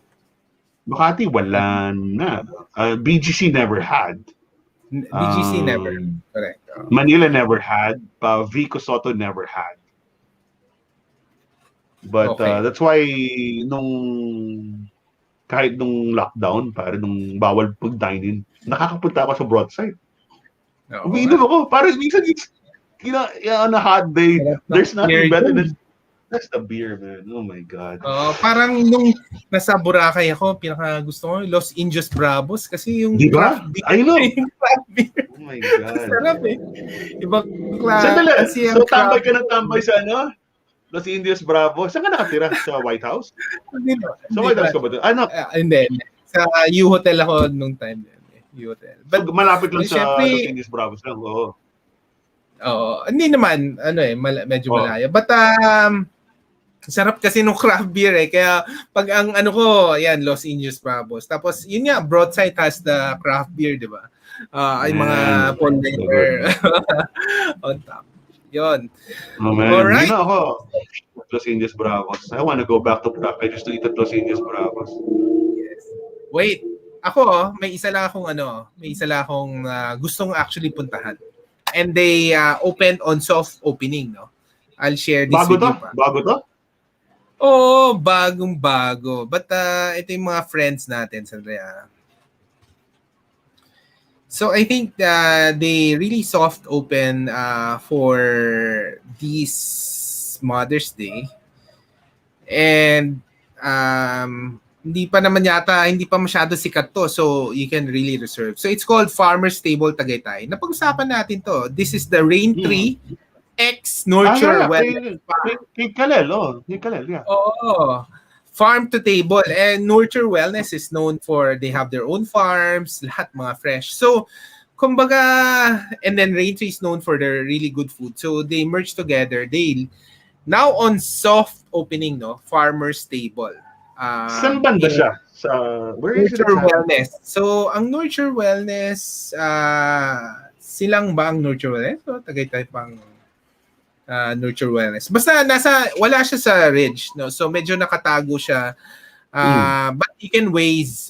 Makati wala na. BGC never had. BGC never. Correct. Manila never had. Vico Soto never had. But that's why kahit nung lockdown, nung bawal pag-dine-in, nakakapunta ako sa Broadside. Umiinom ako. Parang minsan, on a hot day, there's nothing better than that's the beer, man. Oh my God. Parang nung nasa Boracay ako, pinaka gusto ko, Los Indios Bravos. Kasi yung craft beer. I know. Yung craft beer. Oh my God. Sarap eh. Ibang klase. Sandali. So tambay ka ng tambay sa Los Indios Bravos. Saan ka nakatira? Sa White House? Sa White House ka ba doon? Hindi. Sa U-Hotel ako nung time. U-Hotel. But malapit lang sa Los Indios Bravos lang. Oo. Hindi naman, medyo malayo. But, sarap kasi nung craft beer eh. Kaya, pag ang Los Indios Bravos. Tapos, yun nga, Broadside has the craft beer, di ba? Ay mga Pondler on top. Yun. Oh man, alright. Yun ako. Los Indios Bravos. I want to go back to Boracay just to eat at Los Indios Bravos. Yes. Wait. Ako, may isa lang akong gustong actually puntahan. And they opened on soft opening, no? I'll share this with you pa. Bago to? Oo, bagong-bago. But ito yung mga friends natin sa So I think they really soft open for this Mother's Day. And hindi pa masyado sikat to, so you can really reserve. So it's called Farmer's Table Tagaytay. Napag-usapan natin to. This is the Rain Tree X Nurture Wellness Farm. Kay Kalel, yeah. Oo. Farm to table. And Nurture Wellness is known for, they have their own farms, lahat mga fresh. So, kumbaga, and then Rain Tree is known for their really good food. So, they merge together. They now on soft opening, no? Farmer's Table. Saan banda siya? Where is Nurture Wellness. So, ang Nurture Wellness, silang ba ang Nurture Wellness? So, Tagaytay pang Nurture Wellness. Basta wala siya sa ridge, no? So medyo nakatago siya. But you can waze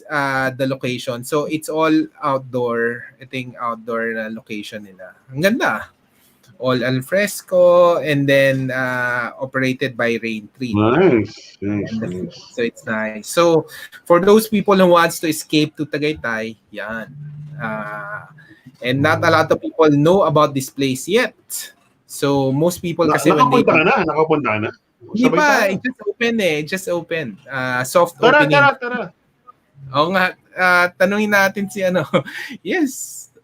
the location. So it's all outdoor. Ito yung outdoor na location nila. Ang ganda. All alfresco and then operated by Rain Tree. Nice. So it's nice. So for those people who wants to escape to Tagaytay, yan. And not a lot of people know about this place yet. So most people kasi nakapunta na. Hindi pa, it just open. Soft opening. Tara. Oo nga, tanungin natin si Yes.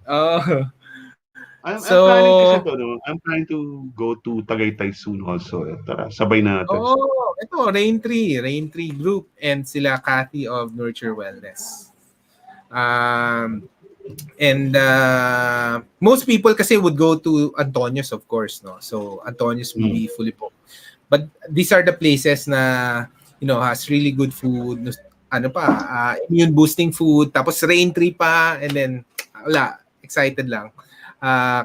I'm planning kasi So, to, no? I'm planning to go to Tagaytay soon also. Tara, sabay natin. ito, Rain Tree Group and sila Kathy of Nurture Wellness. Um, and most people kasi would go to Antonio's, of course, no? So, Antonio's will Mm. be fully booked. But these are the places na, has really good food, ano pa, immune boosting food, tapos Rain Tree pa, and then, wala, excited lang.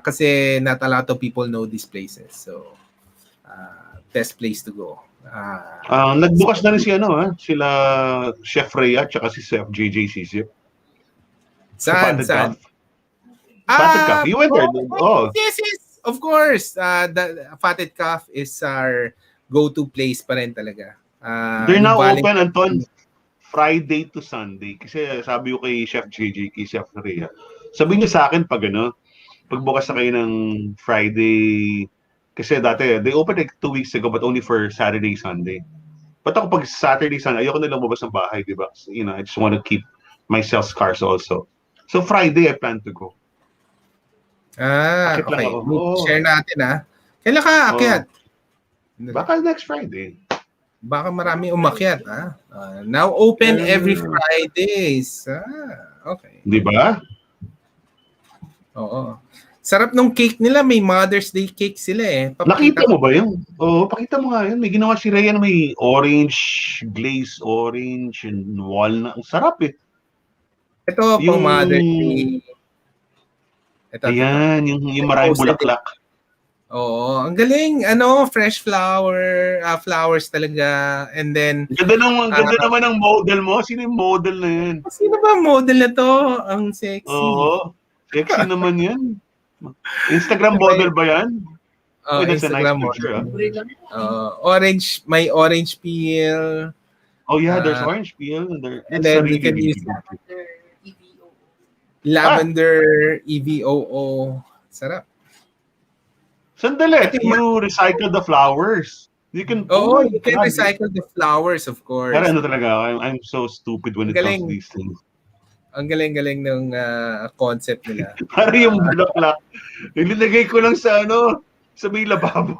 Kasi not a lot of people know these places. So, best place to go. Nagbukas na rin si sila Chef Rhea at si Chef JJ Sisip sa Saan? Fatted Saan? Calf. Fatted Calf. You went there. Oh, Yes. Of course. The Fatted Calf is our go-to place pa rin talaga. they're Yung now Valentine. open, Anton, Friday to Sunday. Kasi sabi ko kay Chef JJ, kay Chef Rhea, sabi niyo sa akin pagbukas na kayo ng Friday, kasi dati, they opened like 2 weeks ago but only for Saturday, Sunday. But ako pag Saturday, Sunday, ayoko na lumabas ng bahay, di ba? I just want to keep myself scarce also. So Friday, I plan to go. Akit lang Okay. ako. Oh, Share natin Kailan ka aakyat? baka next Friday. Baka marami umakyat now open every Yeah. Fridays. Okay. Di ba? Oo. Sarap nung cake nila, may Mother's Day cake sila Nakita Papakita mo ko. ba yun? Oo, pakita mo nga yun. May ginawa si Rhea na may orange, glazed orange, and walnut. Ang sarap eh. Ito pang Yung, Mother's Day. Ito. ayan, yung maraming Posted bulaklak. Oo, ang galing. Fresh flowers talaga. And then, Ganda naman ng model mo. Sino yung model na yun? sino ba model na to? Ang sexy. Oo, sexy naman yan. Instagram May, model ba yan? Uy, that's a nice Instagram picture. model. May orange peel. Oh yeah, there's Uh, orange peel. and That's a then you really, can really use good picture. lavender EVOO. Sarap. Sandali, Ito yung, you recycle the flowers. Oh my you can God. recycle the flowers, of course. Pero ano talaga, I'm so stupid when it comes to these things. Ang galing-galing ng concept nila. Para yung bulaklak, nilagay ko lang sa may lababo.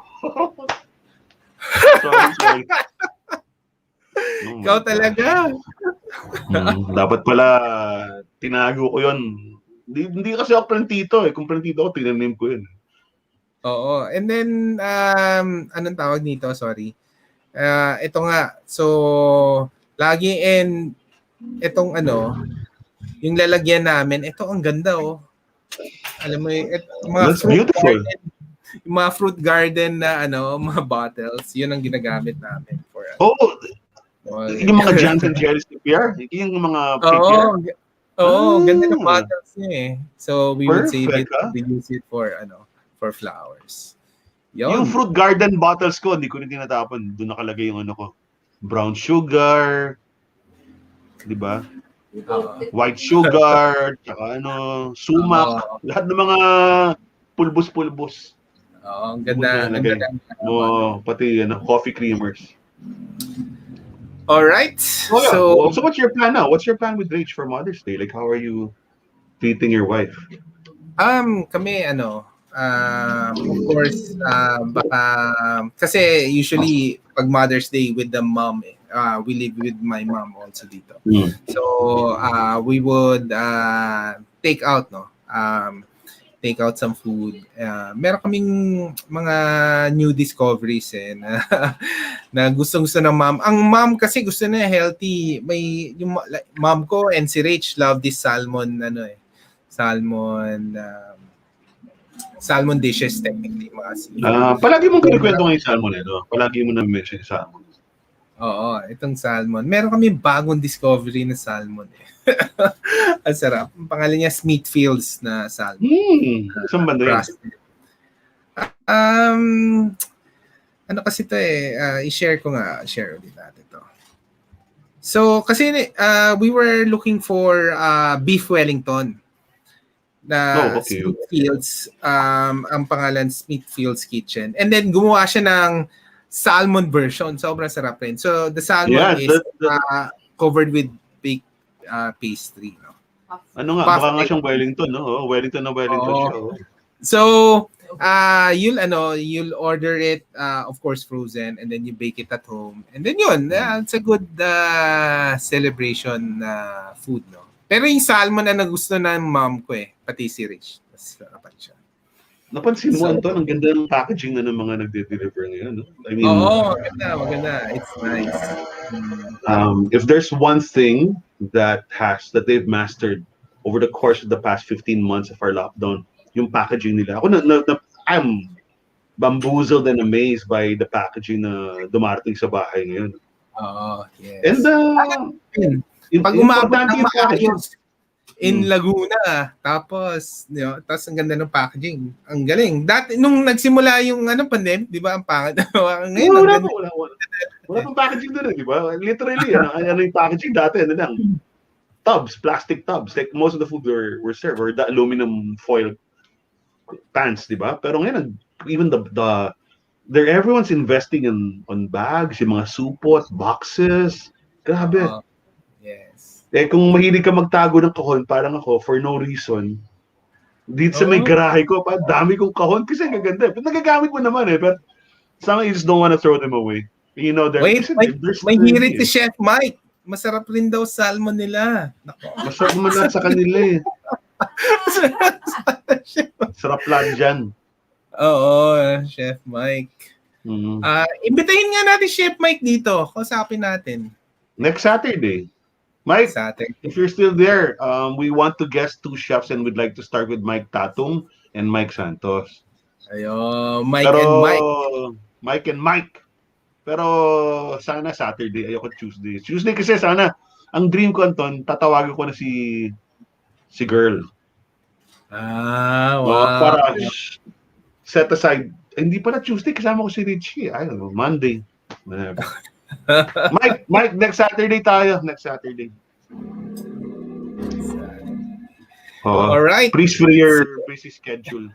sorry. Ikaw talaga. Dapat pala tinago ko yun. Hindi kasi ako plantito eh. Kung plantito ako, tinanim ko yun. Oo. And then, anong tawag nito? Sorry. Ito nga. So, lagi itong yung lalagyan namin, ito ang ganda Alam mo yung mga That's fruit beautiful. garden, yung mga fruit garden na mga bottles, yun ang ginagamit namin for yung mga Johnson Jelly Pier, yung mga figure. ganda ng bottles niya So we would save it, we use it for flowers. Yung fruit garden bottles ko, hindi ko rin tinatapon. Doon nakalagay yung ko. Brown sugar, di ba? White sugar, tsaka sumac, lahat ng mga pulbos-pulbos. Oo, ang ganda. Pati coffee creamers. All right. So what's your plan now? What's your plan with Rach for Mother's Day? Like, how are you treating your wife? Kami of course, baka kasi usually pag Mother's Day with the mom, we live with my mom also dito. So we would take out take out some food. Meron kaming mga new discoveries na gustong-gusto ng mom. Ang mom kasi gusto niya healthy. May yung mom ko and si Rach love this salmon salmon dishes technically mga palagi mong kinikwento ngayon yung salmon ito. Palagi mo na-mention yung salmon. Oo, itong salmon. Meron kami bagong discovery na salmon Ang sarap. Ang pangalan niya Smithfields na salmon. Saan banda yan? Ano kasi ito i-share ko nga. Share ulit natin to. So, kasi we were looking for beef Wellington. Smithfields, ang pangalan Smithfields Kitchen. And then gumawa siya ng salmon version. Sobrang sarap rin. So the salmon is covered with baked pastry. Ano nga, baka nga siyang Wellington, no? Wellington siya. So, you'll order it, of course, frozen, and then you bake it at home. And then yun, it's a good celebration food, no? Pero yung salmon na nagusto ng mom ko pati si Rich. Mas sarapan siya. Napansin mo, So, Anton, ang ganda ng packaging na ng mga nagde-deliver ngayon. No? I mean, oo, maganda. It's nice. if there's one thing that they've mastered over the course of the past 15 months of our lockdown, yung packaging nila. I'm bamboozled and amazed by the packaging na dumarating sa bahay ngayon. Oo, And yes. Pag umabot importante ng yung packaging. maayos in Laguna, tapos ang ganda ng packaging. Ang galing. Dati nung nagsimula yung pandemic, 'di ba, ang pangit. Ngayon ang ganda. Wala pang packaging doon, di ba? Literally, ano yung packaging dati, ano lang, tubs, plastic tubs. Like most of the food were served, or the aluminum foil pans, di ba? Pero ngayon, even everyone's investing on bags, yung mga supot, boxes. Grabe. Yes. Kung mahilig ka magtago ng kahon, parang ako, for no reason, dito sa may garahe ko, dami kong kahon kasi ang gaganda. Pero nagagamit mo naman But some you just don't want to throw them away. You know, Wait, may hirit si Chef Mike. Masarap rin daw salmon nila. Nako. Masarap naman lahat sa kanila Sarap lang dyan. Oo, Chef Mike. Imbitahin nga natin Chef Mike dito. Kausapin natin. Next Saturday. Mike, if you're still there, we want to guest 2 chefs and we'd like to start with Mike Tatung and Mike Santos. Ayo, Mike and Mike. Pero sana Saturday, ayoko Tuesday. Tuesday kasi sana, ang dream ko, Anton, tatawagin ko na si girl. Wow. Para set aside. Hindi pa na Tuesday, kasama ko si Richie. I don't know, Monday. Whatever. Mike, next Saturday tayo. Next Saturday. All right. Please for your busy schedule.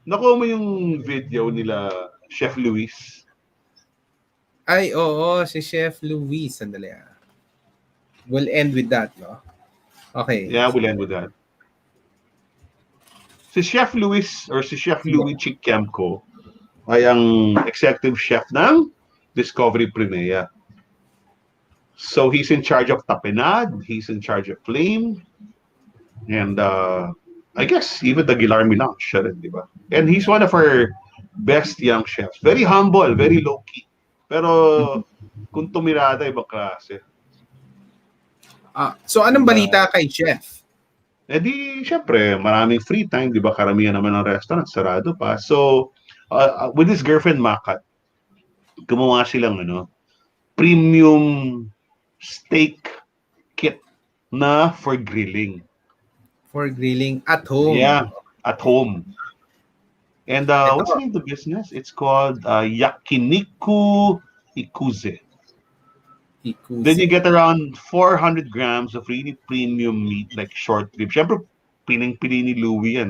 Nakuha mo yung video nila Chef Luis. Ay, oo, si Chef Luis. Sandali. We'll end with that, no? Okay. Yeah, we'll end with that. Si Chef Luis or si Chef Louis Chikemko ay ang executive chef ng Discovery Primea. So he's in charge of Tapenad, he's in charge of Flame, and I guess even the Guillermo lang siya rin, di ba? And he's one of our best young chefs. Very humble, very low-key. Pero kung tumirada, ibang klase. So anong balita kay Chef? Di, syempre, maraming free time, di ba? Karamihan naman ng restaurant, sarado pa. So, with his girlfriend Makat, gumawa silang premium steak kit na for grilling. For grilling at home. Yeah, at home. And what's the name of the business? It's called Yakiniku Ikuze. Then you get around 400 grams of really premium meat, like short rib. Siyempre, pining-pili ni Louie,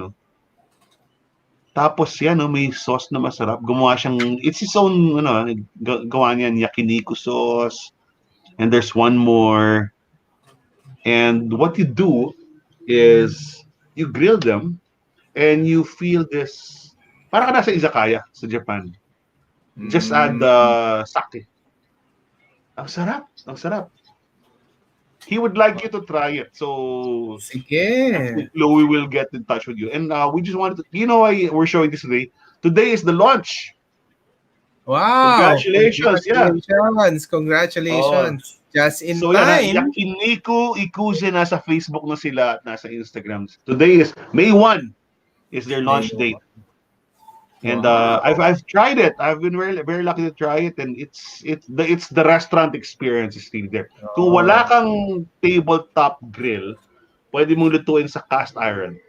Tapos yan, may sauce na masarap. Gumawa siyang, it's his own, gawa niyan, yakiniku sauce. And there's one more. And what you do is, you grill them, and you feel this, parang ka nasa izakaya sa Japan. Just add sake. Ang sarap. He would like you to try it. So, sige. Louie will get in touch with you. And we just wanted to, why we're showing this today? Today is the launch. Wow. Congratulations. Congratulations. Just in so, time. Yakiniku Ikuze nasa Facebook na sila at nasa Instagram. Today is May 1 is their launch date. And I've tried it. I've been very, very lucky to try it, and it's the restaurant experience is still there. Kung wala kang tabletop grill, pwede mong lutuin sa cast iron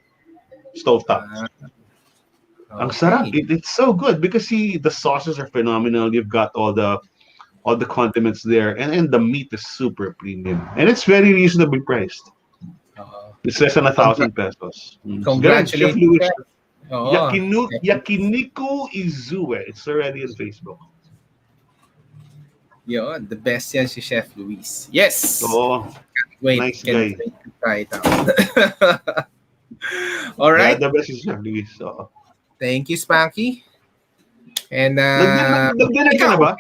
stovetop. Ang sarap. It's so good because the sauces are phenomenal. You've got all the condiments there, and the meat is super premium, and it's very reasonably priced. It's less than 1,000 pesos. Congratulations. Yakiniku Izue. It's already on Facebook. Yun, the best yan si Chef Luis. Yes! Oo, Wait, nice can't guy. wait to try it out. All Yeah, right. the best is Chef Luis. Oo. Thank you, Spanky. And Nag-dinner ka na ikaw, ba?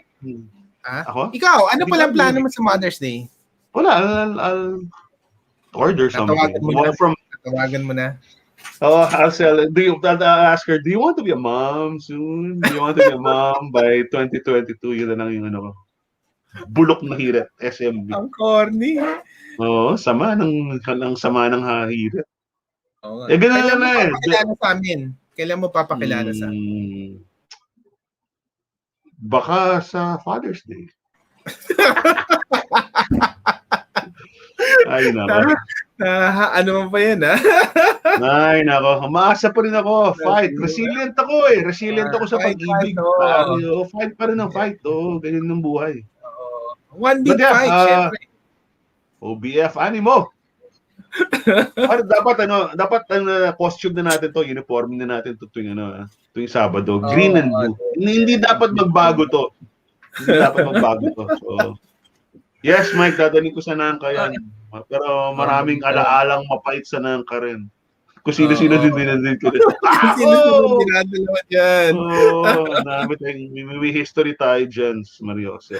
Ako? ikaw, ano Hindi pa, palang hindi pa. plano mo sa Mother's Day? Wala, I'll order something. Natawagan mo na? One from Natawagan mo na? I'll sell it. I'll ask her, do you want to be a mom soon? Do you want to be a mom by 2022? Yun na lang yung ano ko. Bulok na hirit, SMB. Ang corny. Oo, sama ng hirit. Oo nga. Eh, ganun Kailan mo na eh. papakilala sa amin? Kailan mo papakilala sa amin? Baka sa Father's Day. Ay, nako. Ano mo pa yan, ha? Ay, nako. Umaasa pa rin ako. Fight. Resilient ako eh. Resilient ako sa Fight, pag-ibig. Pare, fight pa rin ang fight. Ganyan ng buhay. One But big yeah, fight, syempre. OBF, animo. dapat costume na natin to, uniform na natin to tuwing Sabado. Green and blue. Hindi dapat magbago to. Hindi dapat magbago to. So, yes, Mike, dadaling ko sa Nangka yan. Pero maraming alaalang mapait sa Nangka rin. Kung sino-sino din dinadin ko rin. Sino-sino dinadalawa dyan. May history tayo dyan, Mariose.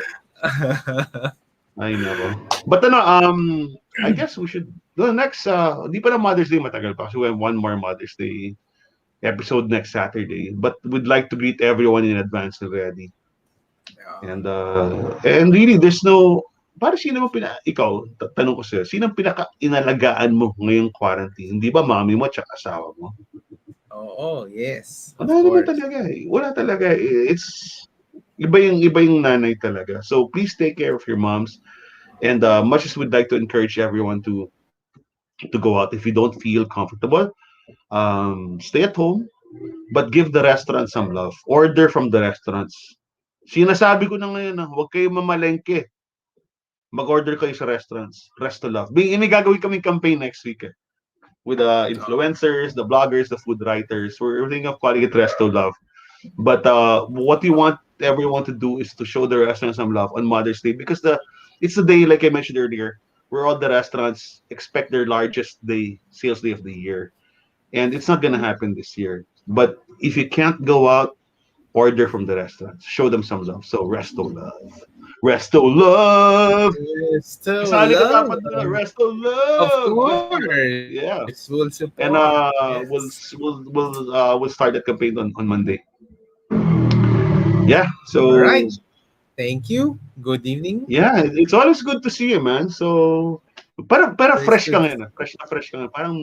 Ay, nako. But I guess we should next, di pa na Mother's Day matagal pa kasi we have one more Mother's Day episode next Saturday. But we'd like to greet everyone in advance already. And really, there's no, para sino mo ikaw, tanong ko sa'yo, sino pinaka-inalagaan mo ngayong quarantine? Hindi ba mami mo at asawa mo? Oo, yes. Of Wala course. Wala talaga. It's, iba yung nanay talaga. So please take care of your moms. And much as we'd like to encourage everyone to go out, if you don't feel comfortable, stay at home, but give the restaurant some love. Order from the restaurants. Sinasabi ko na ngayon, huwag kayo mamalengke. Mag-order kayo sa restaurants. Resto love. May gagawin kaming campaign next week with the influencers, the bloggers, the food writers. We're thinking of calling it Resto Love. But what we want everyone to do is to show the restaurants some love on Mother's Day because it's the day, like I mentioned earlier, where all the restaurants expect their largest sales day of the year. And it's not gonna happen this year. But if you can't go out, order from the restaurants. Show them some love. So Resto Love. Resto Love! Resto Love! Love! Resto Love! Of course! Yeah. We'll support. And yes. we'll start that campaign on Monday. Yeah. So all right. Thank you. Good evening. Yeah, it's always good to see you, man. So para fresh ka ngayon. Fresh ka ngayon. Parang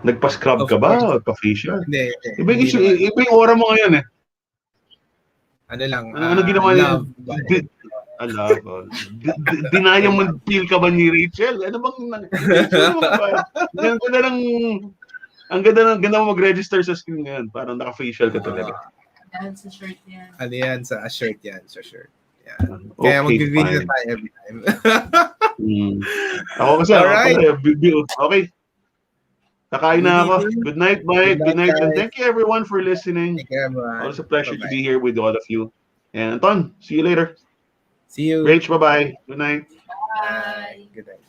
nagpa-scrub ka ba o pa-facial? Hindi. Iba yung aura mo ngayon eh. Ano lang? Ano ginawa niya? Love. Dinaya mo feel ka ba ni Rachel? Ano bang ang ganda mo mag-register sa screen ngayon. Parang naka-facial ka talaga. Sa shirt yan. Ano yan? Sa shirt yan. Sa shirt. Yan. Kaya mag-video na tayo every time. Ako kasi, okay. Nakain na ako. Good night, Mike. Good night. And thank you everyone for listening. Thank you, everyone. It was a pleasure to be here with all of you. And Anton, see you later. See you. Rach, bye-bye. Good night. Bye. Good night.